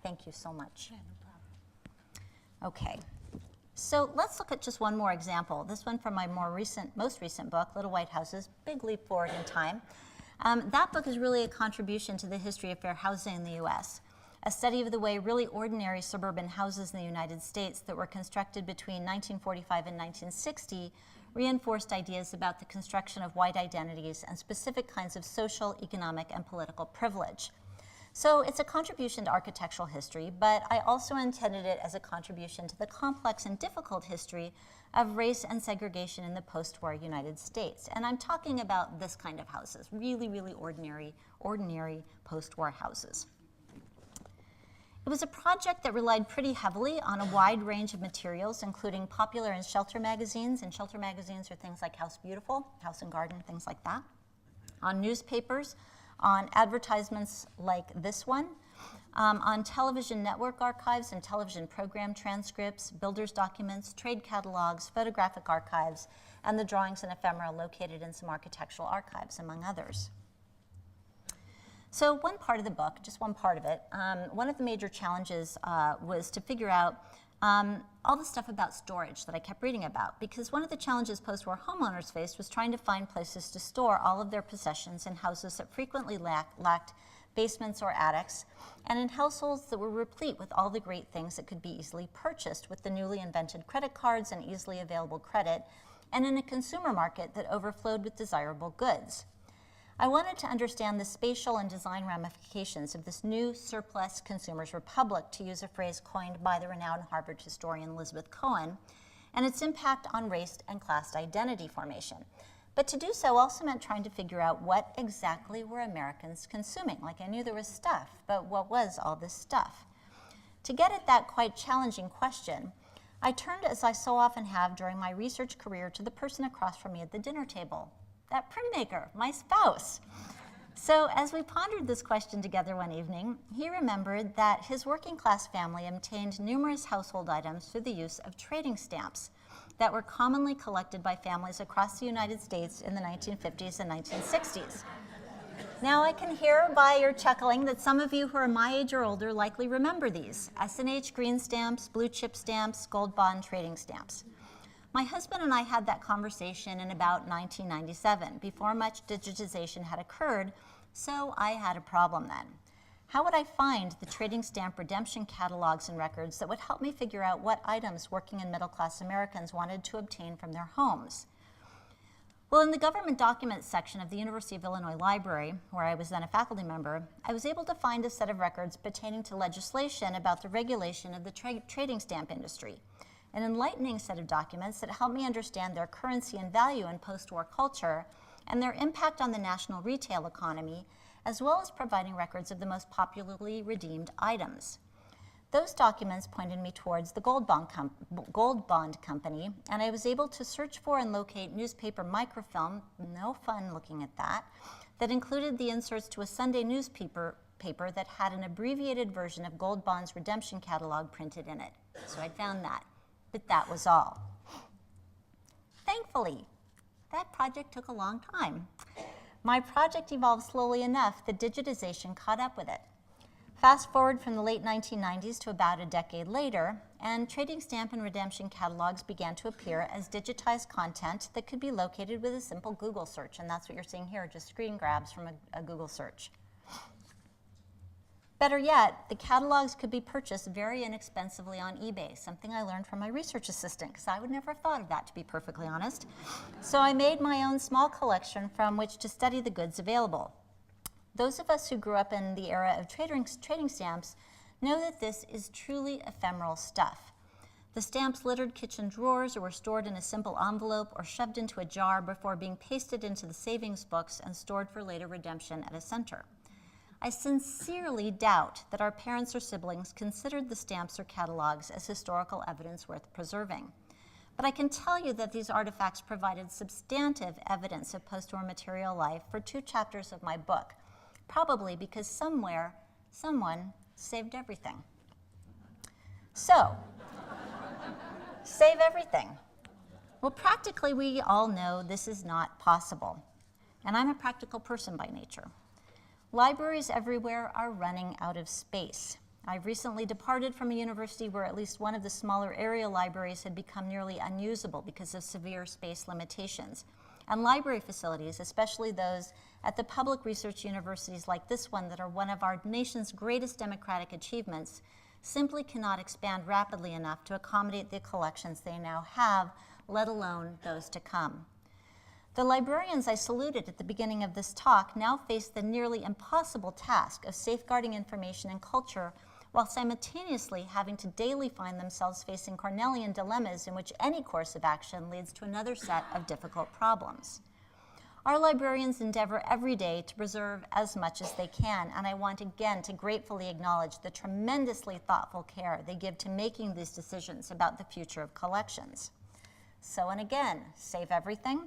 Thank you so much. Okay, so let's look at just one more example. This one from my most recent book, Little White Houses, Big Leap Forward in Time. That book is really a contribution to the history of fair housing in the US, a study of the way really ordinary suburban houses in the United States that were constructed between 1945 and 1960 reinforced ideas about the construction of white identities and specific kinds of social, economic, and political privilege. So it's a contribution to architectural history, but I also intended it as a contribution to the complex and difficult history of race and segregation in the post-war United States. And I'm talking about this kind of houses, really, really ordinary post-war houses. It was a project that relied pretty heavily on a wide range of materials, including popular and shelter magazines. And shelter magazines are things like House Beautiful, House and Garden, things like that. On newspapers, on advertisements like this one, on television network archives and television program transcripts, builders' documents, trade catalogs, photographic archives, and the drawings and ephemera located in some architectural archives, among others. So one part of the book, just one part of it, one of the major challenges was to figure out all the stuff about storage that I kept reading about, because one of the challenges post-war homeowners faced was trying to find places to store all of their possessions in houses that frequently lacked basements or attics, and in households that were replete with all the great things that could be easily purchased with the newly invented credit cards and easily available credit, and in a consumer market that overflowed with desirable goods. I wanted to understand the spatial and design ramifications of this new surplus consumers' republic, to use a phrase coined by the renowned Harvard historian Elizabeth Cohen, and its impact on race and class identity formation. But to do so also meant trying to figure out what exactly were Americans consuming. Like, I knew there was stuff, but what was all this stuff? To get at that quite challenging question, I turned, as I so often have during my research career, to the person across from me at the dinner table, that printmaker, my spouse. So as we pondered this question together one evening, he remembered that his working class family obtained numerous household items through the use of trading stamps that were commonly collected by families across the United States in the 1950s and 1960s. Now I can hear by your chuckling that some of you who are my age or older likely remember these: S&H green stamps, blue chip stamps, gold bond trading stamps. My husband and I had that conversation in about 1997, before much digitization had occurred, so I had a problem then. How would I find the trading stamp redemption catalogs and records that would help me figure out what items working and middle-class Americans wanted to obtain from their homes? Well, in the government documents section of the University of Illinois Library, where I was then a faculty member, I was able to find a set of records pertaining to legislation about the regulation of the trading stamp industry, an enlightening set of documents that helped me understand their currency and value in post-war culture and their impact on the national retail economy, as well as providing records of the most popularly redeemed items. Those documents pointed me towards the Gould Bond Company, and I was able to search for and locate newspaper microfilm, no fun looking at that included the inserts to a Sunday newspaper that had an abbreviated version of Gould Bond's redemption catalog printed in it. So I found that, but that was all. Thankfully, that project took a long time. My project evolved slowly enough that digitization caught up with it. Fast forward from the late 1990s to about a decade later, and trading stamp and redemption catalogs began to appear as digitized content that could be located with a simple Google search, and that's what you're seeing here, just screen grabs from a Google search. Better yet, the catalogs could be purchased very inexpensively on eBay, something I learned from my research assistant, because I would never have thought of that, to be perfectly honest. So I made my own small collection from which to study the goods available. Those of us who grew up in the era of trading stamps know that this is truly ephemeral stuff. The stamps littered kitchen drawers or were stored in a simple envelope or shoved into a jar before being pasted into the savings books and stored for later redemption at a center. I sincerely doubt that our parents or siblings considered the stamps or catalogs as historical evidence worth preserving. But I can tell you that these artifacts provided substantive evidence of post-war material life for 2 chapters of my book, probably because somewhere, someone saved everything. So, save everything. Well, practically we all know this is not possible. And I'm a practical person by nature. Libraries everywhere are running out of space. I've recently departed from a university where at least one of the smaller area libraries had become nearly unusable because of severe space limitations. And library facilities, especially those at the public research universities like this one that are one of our nation's greatest democratic achievements, simply cannot expand rapidly enough to accommodate the collections they now have, let alone those to come. The librarians I saluted at the beginning of this talk now face the nearly impossible task of safeguarding information and culture while simultaneously having to daily find themselves facing Cornelian dilemmas in which any course of action leads to another set of difficult problems. Our librarians endeavor every day to preserve as much as they can, and I want again to gratefully acknowledge the tremendously thoughtful care they give to making these decisions about the future of collections. So, and again, save everything?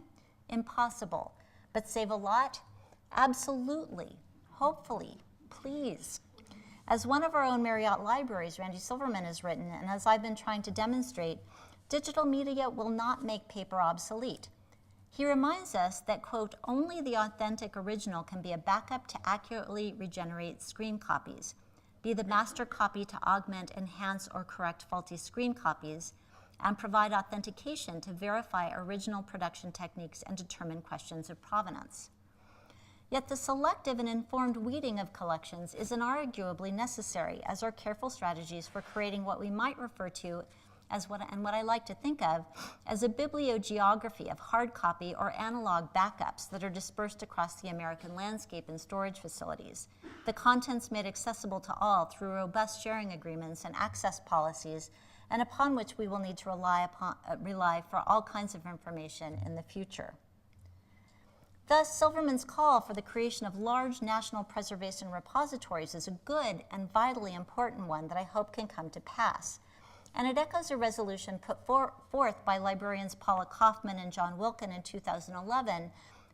Impossible. But save a lot? Absolutely. Hopefully. Please. As one of our own Marriott libraries, Randy Silverman, has written, and as I've been trying to demonstrate, digital media will not make paper obsolete. He reminds us that, quote, only the authentic original can be a backup to accurately regenerate screen copies, be the master copy to augment, enhance, or correct faulty screen copies, and provide authentication to verify original production techniques and determine questions of provenance. Yet the selective and informed weeding of collections is inarguably necessary, as are careful strategies for creating what we might refer to as what I like to think of as a bibliogeography of hard copy or analog backups that are dispersed across the American landscape in storage facilities, the contents made accessible to all through robust sharing agreements and access policies, and upon which we will need to rely for all kinds of information in the future. Thus, Silverman's call for the creation of large national preservation repositories is a good and vitally important one that I hope can come to pass. And it echoes a resolution put forth by librarians Paula Kaufman and John Wilkin in 2011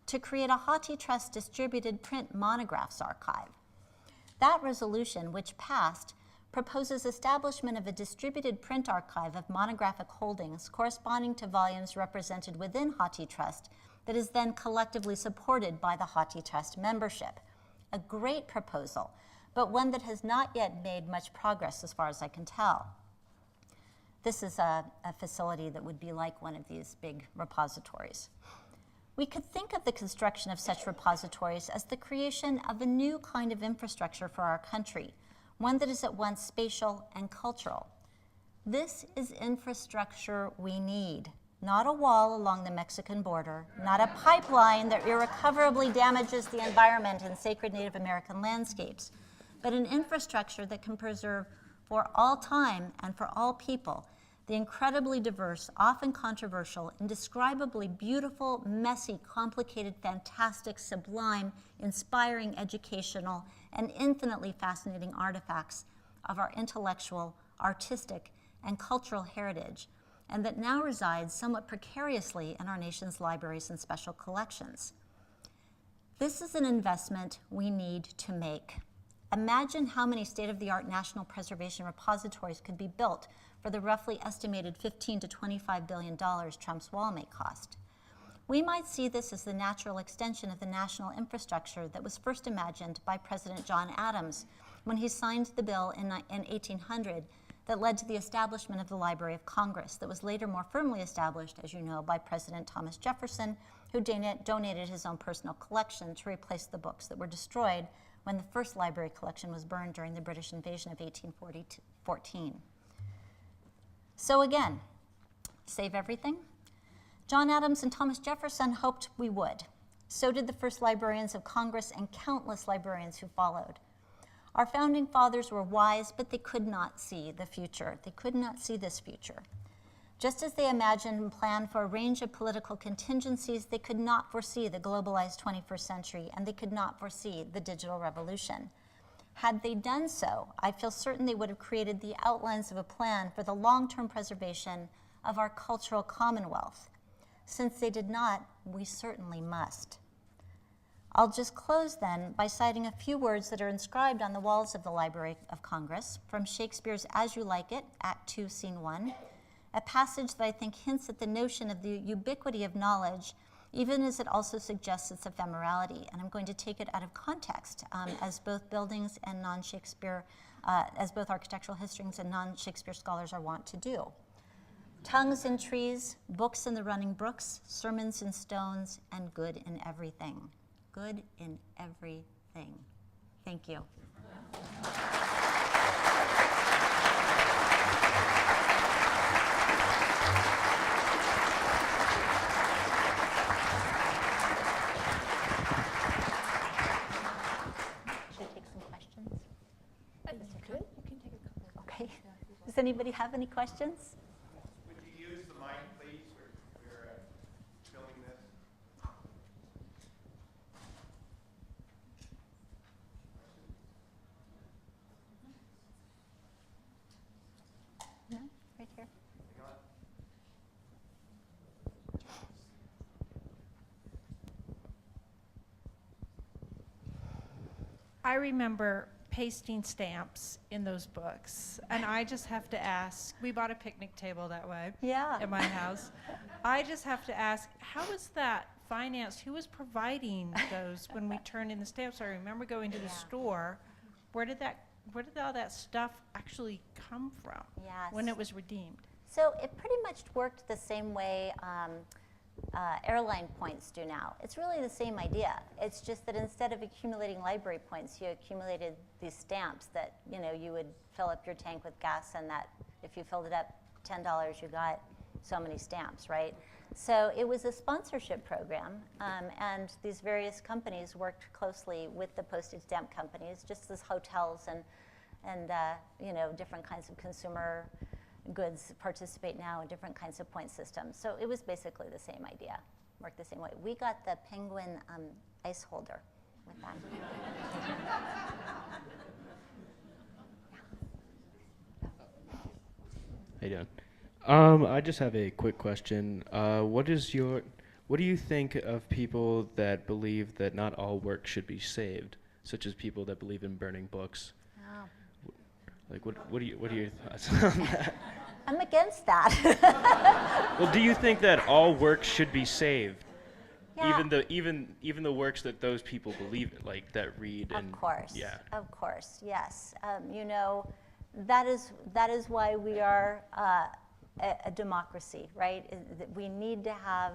to create a Hottie Trust distributed print monographs archive. That resolution, which passed, proposes establishment of a distributed print archive of monographic holdings corresponding to volumes represented within Hottie Trust that is then collectively supported by the Hottie Trust membership. A great proposal, but one that has not yet made much progress as far as I can tell. This is a facility that would be like one of these big repositories. We could think of the construction of such repositories as the creation of a new kind of infrastructure for our country, one that is at once spatial and cultural. This is infrastructure we need, not a wall along the Mexican border, not a pipeline that irrecoverably damages the environment in sacred Native American landscapes, but an infrastructure that can preserve for all time and for all people the incredibly diverse, often controversial, indescribably beautiful, messy, complicated, fantastic, sublime, inspiring, educational, and infinitely fascinating artifacts of our intellectual, artistic, and cultural heritage, and that now resides somewhat precariously in our nation's libraries and special collections. This is an investment we need to make. Imagine how many state-of-the-art national preservation repositories could be built for the roughly estimated $15 to $25 billion Trump's wall may cost. We might see this as the natural extension of the national infrastructure that was first imagined by President John Adams when he signed the bill in 1800 that led to the establishment of the Library of Congress that was later more firmly established, as you know, by President Thomas Jefferson, who donated his own personal collection to replace the books that were destroyed when the first library collection was burned during the British invasion of 1814. So again, save everything? John Adams and Thomas Jefferson hoped we would. So did the first librarians of Congress and countless librarians who followed. Our founding fathers were wise, but they could not see the future. They could not see this future. Just as they imagined and planned for a range of political contingencies, they could not foresee the globalized 21st century, and they could not foresee the digital revolution. Had they done so, I feel certain they would have created the outlines of a plan for the long-term preservation of our cultural commonwealth. Since they did not, we certainly must. I'll just close then by citing a few words that are inscribed on the walls of the Library of Congress from Shakespeare's As You Like It, Act 2, Scene 1, a passage that I think hints at the notion of the ubiquity of knowledge, even as it also suggests its ephemerality. And I'm going to take it out of context, as both buildings and non-Shakespeare, as both architectural historians and non-Shakespeare scholars are wont to do. Tongues in trees, books in the running brooks, sermons in stones, and good in everything. Good in everything. Thank you. Does anybody have any questions? Would you use the mic, please? We're filming this. No, right here. Hang on. I remember pasting stamps in those books, and I just have to ask, we bought a picnic table that way Yeah. at my house. I just have to ask, how was that financed? Who was providing those when we turned in the stamps? I remember going to the store. Where did all that stuff actually come from Yes. when it was redeemed? So it pretty much worked the same way airline points do now. It's really the same idea. It's just that instead of accumulating library points, you accumulated these stamps that, you know, you would fill up your tank with gas, and that if you filled it up $10, you got so many stamps, right? So it was a sponsorship program, and these various companies worked closely with the postage stamp companies, just as hotels and you know, different kinds of consumer goods participate now in different kinds of point systems. So it was basically the same idea, worked the same way. We got the penguin ice holder with that. Hey, you doing? I just have a quick question. What do you think of people that believe that not all work should be saved, such as people that believe in burning books? Oh. Like, what are your thoughts on that? I'm against that. Well, do you think that all work should be saved? Yeah. Even the works that those people believe in, like that read and Of course. yeah. Of course. Yes. You know, that is why we are a democracy, right? We need to have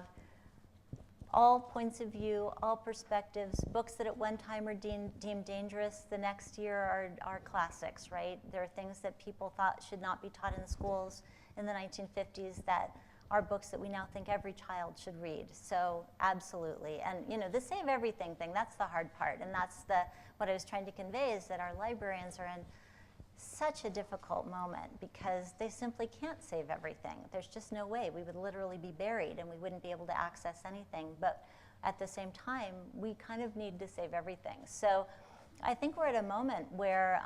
all points of view, all perspectives. Books that at one time are deemed dangerous, the next year are classics, right? There are things that people thought should not be taught in schools in the 1950s that are books that we now think every child should read. So absolutely. And you know, the save everything thing, that's the hard part. And that's what I was trying to convey, is that our librarians are in such a difficult moment because they simply can't save everything. There's just no way. We would literally be buried and we wouldn't be able to access anything. But at the same time, we kind of need to save everything. So I think we're at a moment where,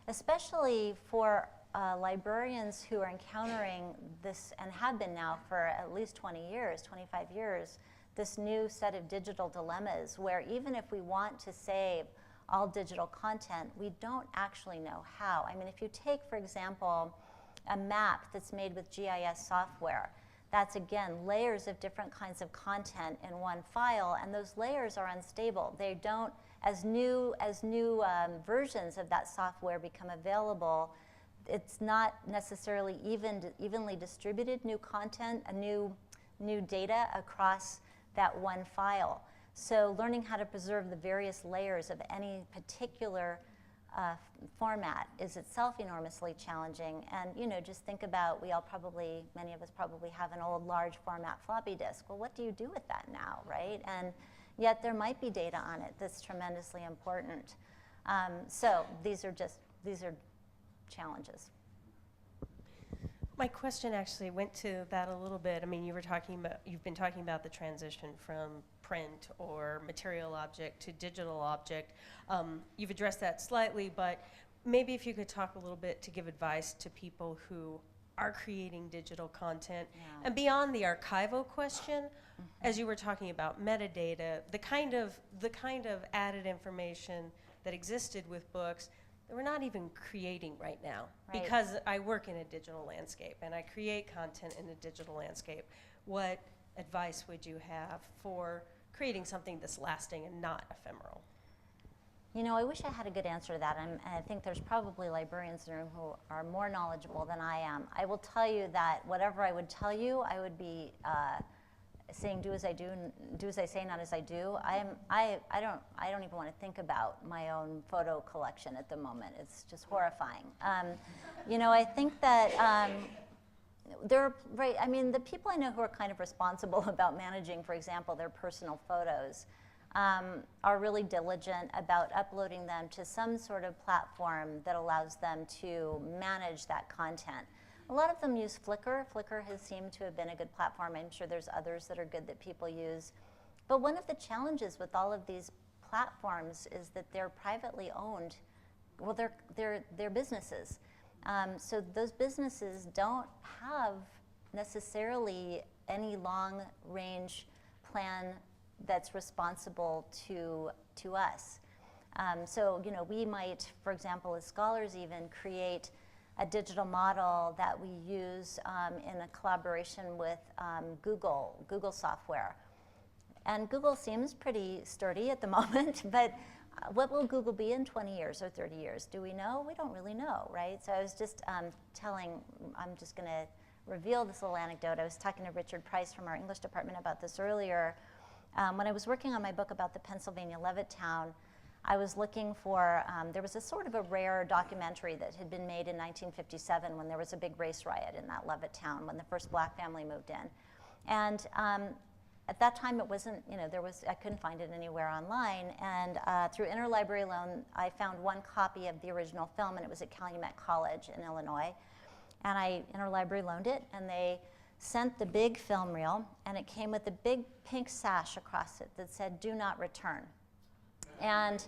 especially for librarians who are encountering this, and have been now for at least 20 years, 25 years, this new set of digital dilemmas where even if we want to save all digital content, we don't actually know how. I mean, if you take, for example, a map that's made with GIS software, that's again layers of different kinds of content in one file, and those layers are unstable. They don't, as new versions of that software become available, it's not necessarily evenly distributed new content, new data across that one file. So learning how to preserve the various layers of any particular format is itself enormously challenging. And you know, just think about, many of us probably have an old large format floppy disk. Well, what do you do with that now, right? And yet there might be data on it that's tremendously important. So these are challenges. My question actually went to that a little bit. I mean, you've been talking about the transition from print or material object to digital object. You've addressed that slightly, but maybe if you could talk a little bit to give advice to people who are creating digital content. Yeah. And beyond the archival question, as you were talking about metadata, the kind of added information that existed with books that we're not even creating right now. Right. Because I work in a digital landscape and I create content in a digital landscape. What advice would you have for creating something that's lasting and not ephemeral? You know, I wish I had a good answer to that, and I think there's probably librarians in the room who are more knowledgeable than I am. I will tell you that whatever I would tell you, I would be saying do as I do, and do as I say, not as I do. I don't even want to think about my own photo collection at the moment. It's just horrifying. You know, I think that the people I know who are kind of responsible about managing, for example, their personal photos, are really diligent about uploading them to some sort of platform that allows them to manage that content. A lot of them use Flickr. Flickr has seemed to have been a good platform. I'm sure there's others that are good that people use. But one of the challenges with all of these platforms is that they're privately owned. Well, they're businesses. So those businesses don't have necessarily any long-range plan that's responsible to us. So, you know, we might, for example, as scholars even, create a digital model that we use in a collaboration with Google software. And Google seems pretty sturdy at the moment, but what will Google be in 20 years or 30 years? Do we know? We don't really know, right? So I was just I'm just going to reveal this little anecdote. I was talking to Richard Price from our English department about this earlier. When I was working on my book about the Pennsylvania Levittown, I was looking for, there was a sort of a rare documentary that had been made in 1957 when there was a big race riot in that Levittown when the first black family moved in. And at that time it wasn't, you know, I couldn't find it anywhere online. And through interlibrary loan, I found one copy of the original film, and it was at Calumet College in Illinois. And I interlibrary loaned it, and they sent the big film reel, and it came with a big pink sash across it that said, "Do not return." And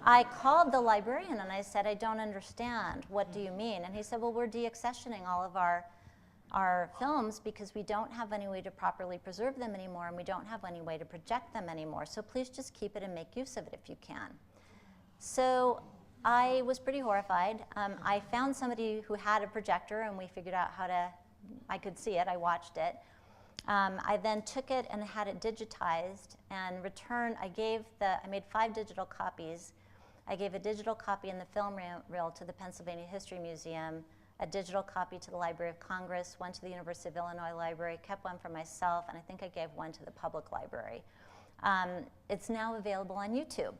I called the librarian and I said, I don't understand. What do you mean? And he said, well, we're deaccessioning all of our films because we don't have any way to properly preserve them anymore, and we don't have any way to project them anymore. So please just keep it and make use of it if you can. So I was pretty horrified. I found somebody who had a projector, and we figured out how to, I could see it, I watched it. I then took it and had it digitized and returned. I made 5 digital copies. I gave a digital copy in the film reel to the Pennsylvania History Museum, a digital copy to the Library of Congress, one to the University of Illinois Library, kept one for myself, and I think I gave one to the public library. It's now available on YouTube,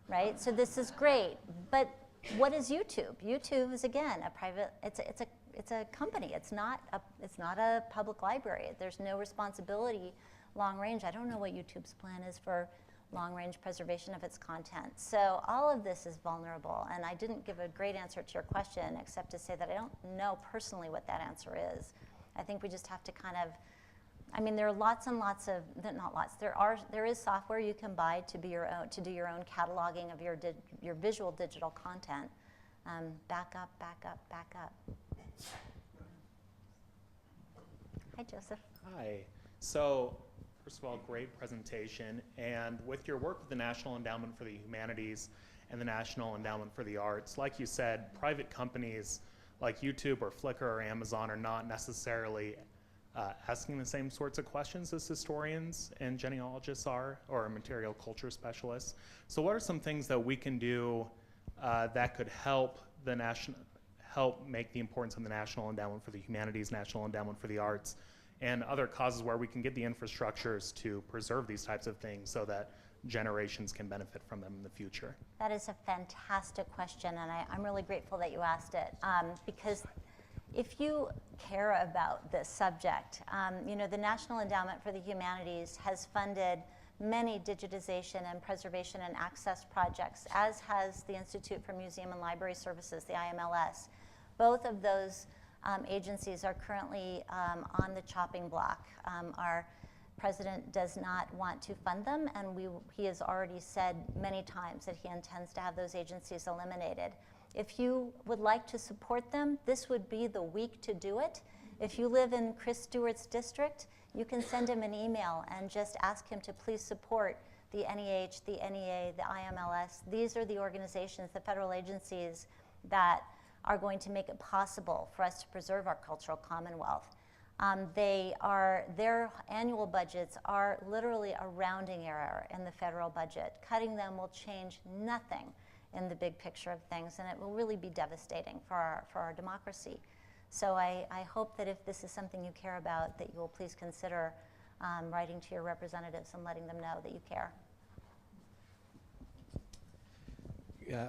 right? So this is great. But what is YouTube? YouTube is, again, a private, it's a company. It's not a public library. There's no responsibility long range. I don't know what YouTube's plan is for long range preservation of its content. So all of this is vulnerable, and I didn't give a great answer to your question except to say that I don't know personally what that answer is. I think we just have to kind of, I mean, there are lots and lots of, not lots, there is software you can buy to do your own cataloging of your visual digital content. Back up, back up, back up. Hi, Joseph. Hi. So, first of all, great presentation. And with your work with the National Endowment for the Humanities and the National Endowment for the Arts, like you said, private companies like YouTube or Flickr or Amazon are not necessarily asking the same sorts of questions as historians and genealogists are, or material culture specialists. So what are some things that we can do that could help make the importance of the National Endowment for the Humanities, National Endowment for the Arts, and other causes where we can get the infrastructures to preserve these types of things so that generations can benefit from them in the future? That is a fantastic question, and I'm really grateful that you asked it, because if you care about this subject, you know, the National Endowment for the Humanities has funded many digitization and preservation and access projects, as has the Institute for Museum and Library Services, the IMLS. Both of those agencies are currently on the chopping block. Our president does not want to fund them, and he has already said many times that he intends to have those agencies eliminated. If you would like to support them, this would be the week to do it. If you live in Chris Stewart's district, you can send him an email and just ask him to please support the NEH, the NEA, the IMLS. These are the organizations, the federal agencies that are going to make it possible for us to preserve our cultural commonwealth. Their annual budgets are literally a rounding error in the federal budget. Cutting them will change nothing in the big picture of things, and it will really be devastating for our democracy. So I hope that if this is something you care about, that you will please consider writing to your representatives and letting them know that you care.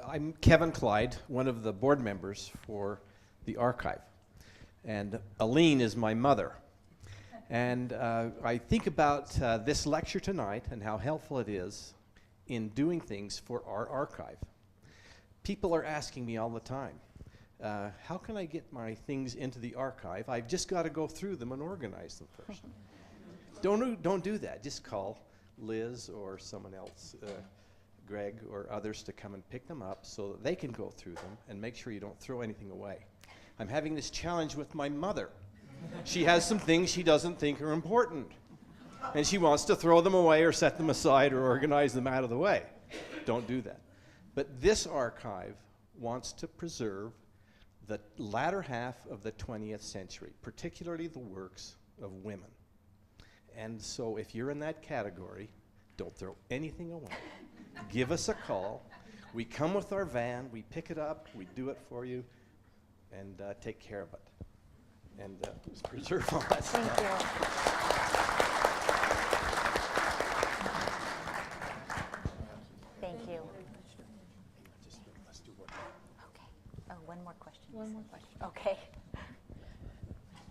I'm Kevin Clyde, one of the board members for the archive. And Aileen is my mother. And I think about this lecture tonight and how helpful it is in doing things for our archive. People are asking me all the time, how can I get my things into the archive? I've just got to go through them and organize them first. Don't do that. Just call Liz or someone else, Greg or others, to come and pick them up so that they can go through them and make sure you don't throw anything away. I'm having this challenge with my mother. She has some things she doesn't think are important, and she wants to throw them away or set them aside or organize them out of the way. Don't do that. But this archive wants to preserve the latter half of the 20th century, particularly the works of women. And so if you're in that category, don't throw anything away. Give us a call. We come with our van, we pick it up, we do it for you, and take care of it. And preserve all that stuff. Thank you. Thank you. Let's do one. Okay. Oh, one more question. One more question. Okay.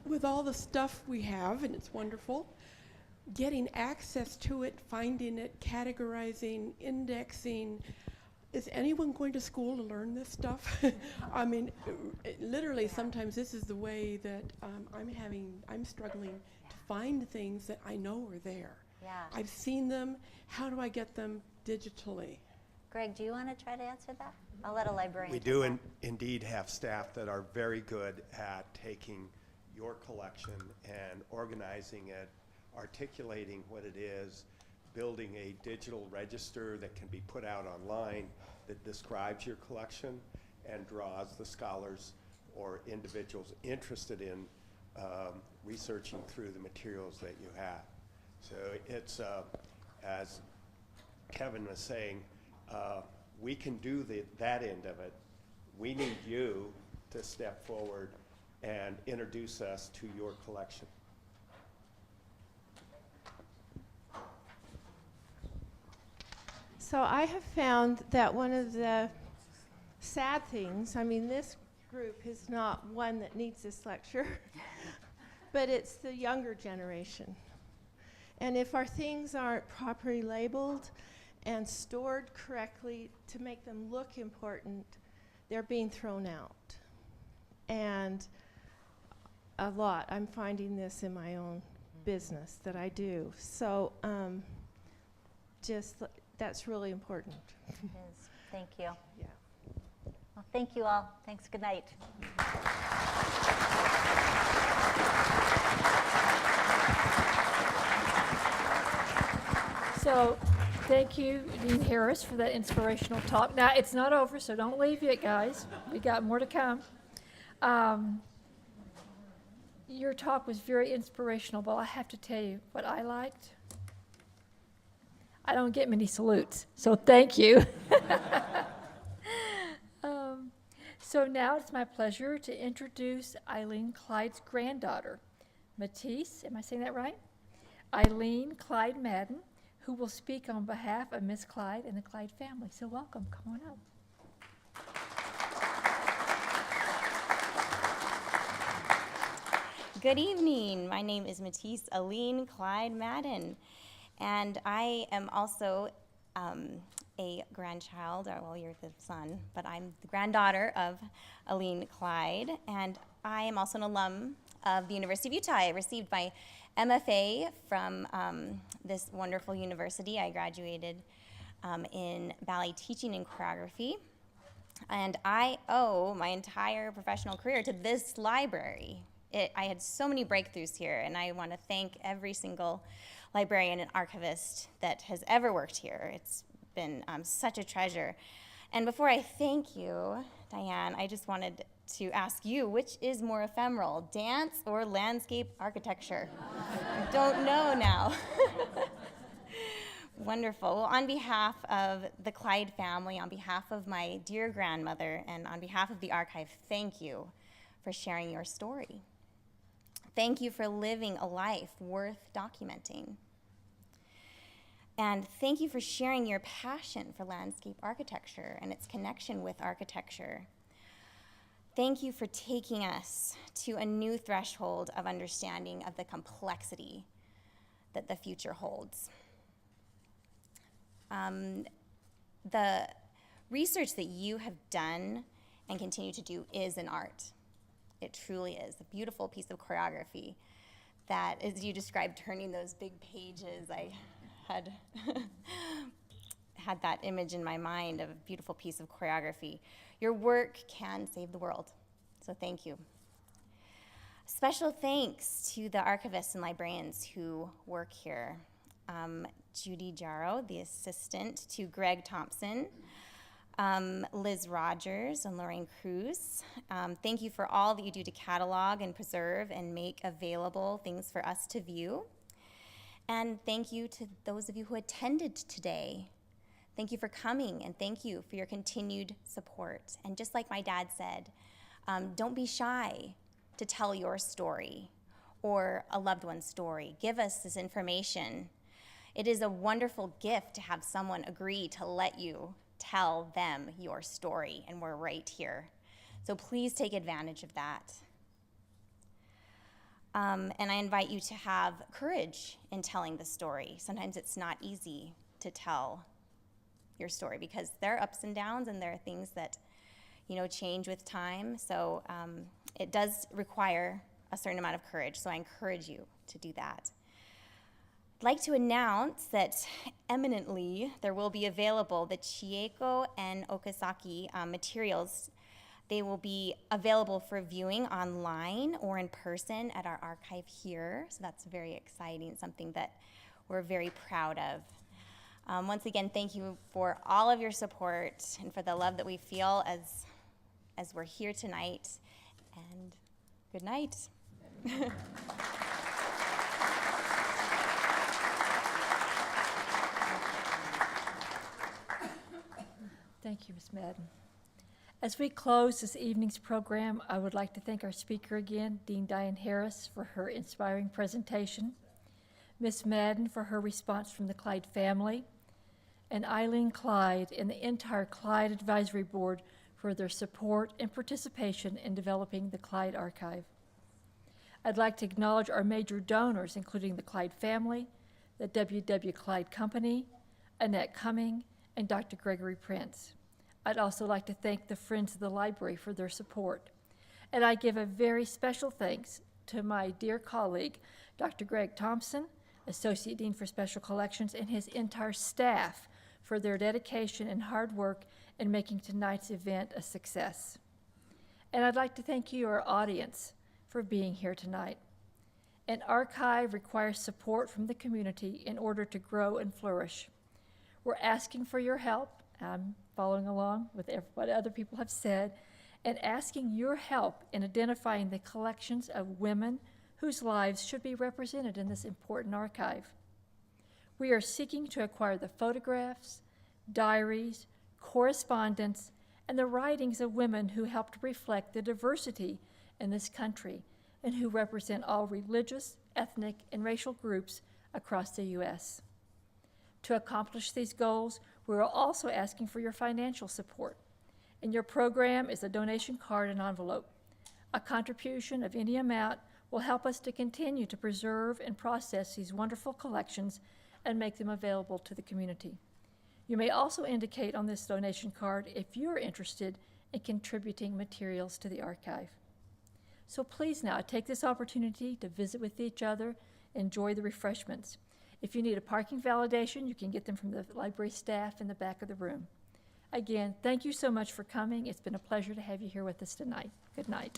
With all the stuff we have, and it's wonderful, getting access to it, finding it, categorizing, indexing, is anyone going to school to learn this stuff? I mean, literally, sometimes this is the way that I'm struggling to find things that I know are there. Yeah. I've seen them. How do I get them digitally? Greg, do you want to try to answer that? I'll let a librarian. We take do that. indeed have staff that are very good at taking your collection and organizing it, articulating what it is, building a digital register that can be put out online that describes your collection and draws the scholars or individuals interested in researching through the materials that you have. So it's, as Kevin was saying, we can do that end of it. We need you to step forward and introduce us to your collection. So I have found that one of the sad things, I mean, this group is not one that needs this lecture, but it's the younger generation. And if our things aren't properly labeled and stored correctly to make them look important, they're being thrown out. And a lot. I'm finding this in my own business that I do. So that's really important. It is. Thank you. Yeah. Well, thank you all. Thanks. Good night. So, thank you, Dean Harris, for that inspirational talk. Now, it's not over, so don't leave yet, guys. We got more to come. Your talk was very inspirational, but I have to tell you what I liked. I don't get many salutes, so thank you. So now it's my pleasure to introduce Aileen Clyde's granddaughter, Matisse, am I saying that right? Aileen Clyde Madden, who will speak on behalf of Miss Clyde and the Clyde family. So welcome, come on up. Good evening. My name is Matisse Aileen Clyde Madden, and I am also a grandchild, or well, you're the son, but I'm the granddaughter of Aileen Clyde, and I am also an alum of the University of Utah. I received my MFA from this wonderful university. I graduated in ballet teaching and choreography, and I owe my entire professional career to this library. I had so many breakthroughs here, and I want to thank every single librarian and archivist that has ever worked here. It's been such a treasure. And before I thank you, Dianne, I just wanted to ask you, which is more ephemeral, dance or landscape architecture? I don't know now. Wonderful. Well, on behalf of the Clyde family, on behalf of my dear grandmother, and on behalf of the archive, thank you for sharing your story. Thank you for living a life worth documenting. And thank you for sharing your passion for landscape architecture and its connection with architecture. Thank you for taking us to a new threshold of understanding of the complexity that the future holds. The research that you have done and continue to do is an art. It truly is a beautiful piece of choreography that, as you described, turning those big pages, I had had that image in my mind of a beautiful piece of choreography. Your work can save the world, so thank you. Special thanks to the archivists and librarians who work here. Judy Jarrow, the assistant, to Greg Thompson, Liz Rogers and Lorraine Cruz. Thank you for all that you do to catalog and preserve and make available things for us to view. And thank you to those of you who attended today. Thank you for coming, and thank you for your continued support. And just like my dad said, don't be shy to tell your story or a loved one's story. Give us this information. It is a wonderful gift to have someone agree to let you tell them your story, and we're right here. So please take advantage of that. And I invite you to have courage in telling the story. Sometimes it's not easy to tell your story because there are ups and downs, and there are things that, change with time. So it does require a certain amount of courage. So I encourage you to do that. I'd like to announce that eminently there will be available the Chieko and Okazaki materials. They will be available for viewing online or in person at our archive here. So that's very exciting, something that we're very proud of. Once again, thank you for all of your support and for the love that we feel as we're here tonight. And good night. Thank you, Ms. Madden. As we close this evening's program, I would like to thank our speaker again, Dean Dianne Harris, for her inspiring presentation, Ms. Madden for her response from the Clyde family, and Aileen, Clyde, and the entire Clyde Advisory Board for their support and participation in developing the Clyde Archive. I'd like to acknowledge our major donors, including the Clyde family, the W.W. Clyde Company, Annette Cumming, and Dr. Gregory Prince. I'd also like to thank the Friends of the Library for their support. And I give a very special thanks to my dear colleague, Dr. Greg Thompson, Associate Dean for Special Collections, and his entire staff for their dedication and hard work in making tonight's event a success. And I'd like to thank you, our audience, for being here tonight. An archive requires support from the community in order to grow and flourish. We're asking for your help. I'm following along with what other people have said, and asking your help in identifying the collections of women whose lives should be represented in this important archive. We are seeking to acquire the photographs, diaries, correspondence, and the writings of women who helped reflect the diversity in this country and who represent all religious, ethnic, and racial groups across the U.S. To accomplish these goals, we are also asking for your financial support. In your program is a donation card and envelope. A contribution of any amount will help us to continue to preserve and process these wonderful collections and make them available to the community. You may also indicate on this donation card if you're interested in contributing materials to the archive. So please now take this opportunity to visit with each other, enjoy the refreshments. If you need a parking validation, you can get them from the library staff in the back of the room. Again, thank you so much for coming. It's been a pleasure to have you here with us tonight. Good night.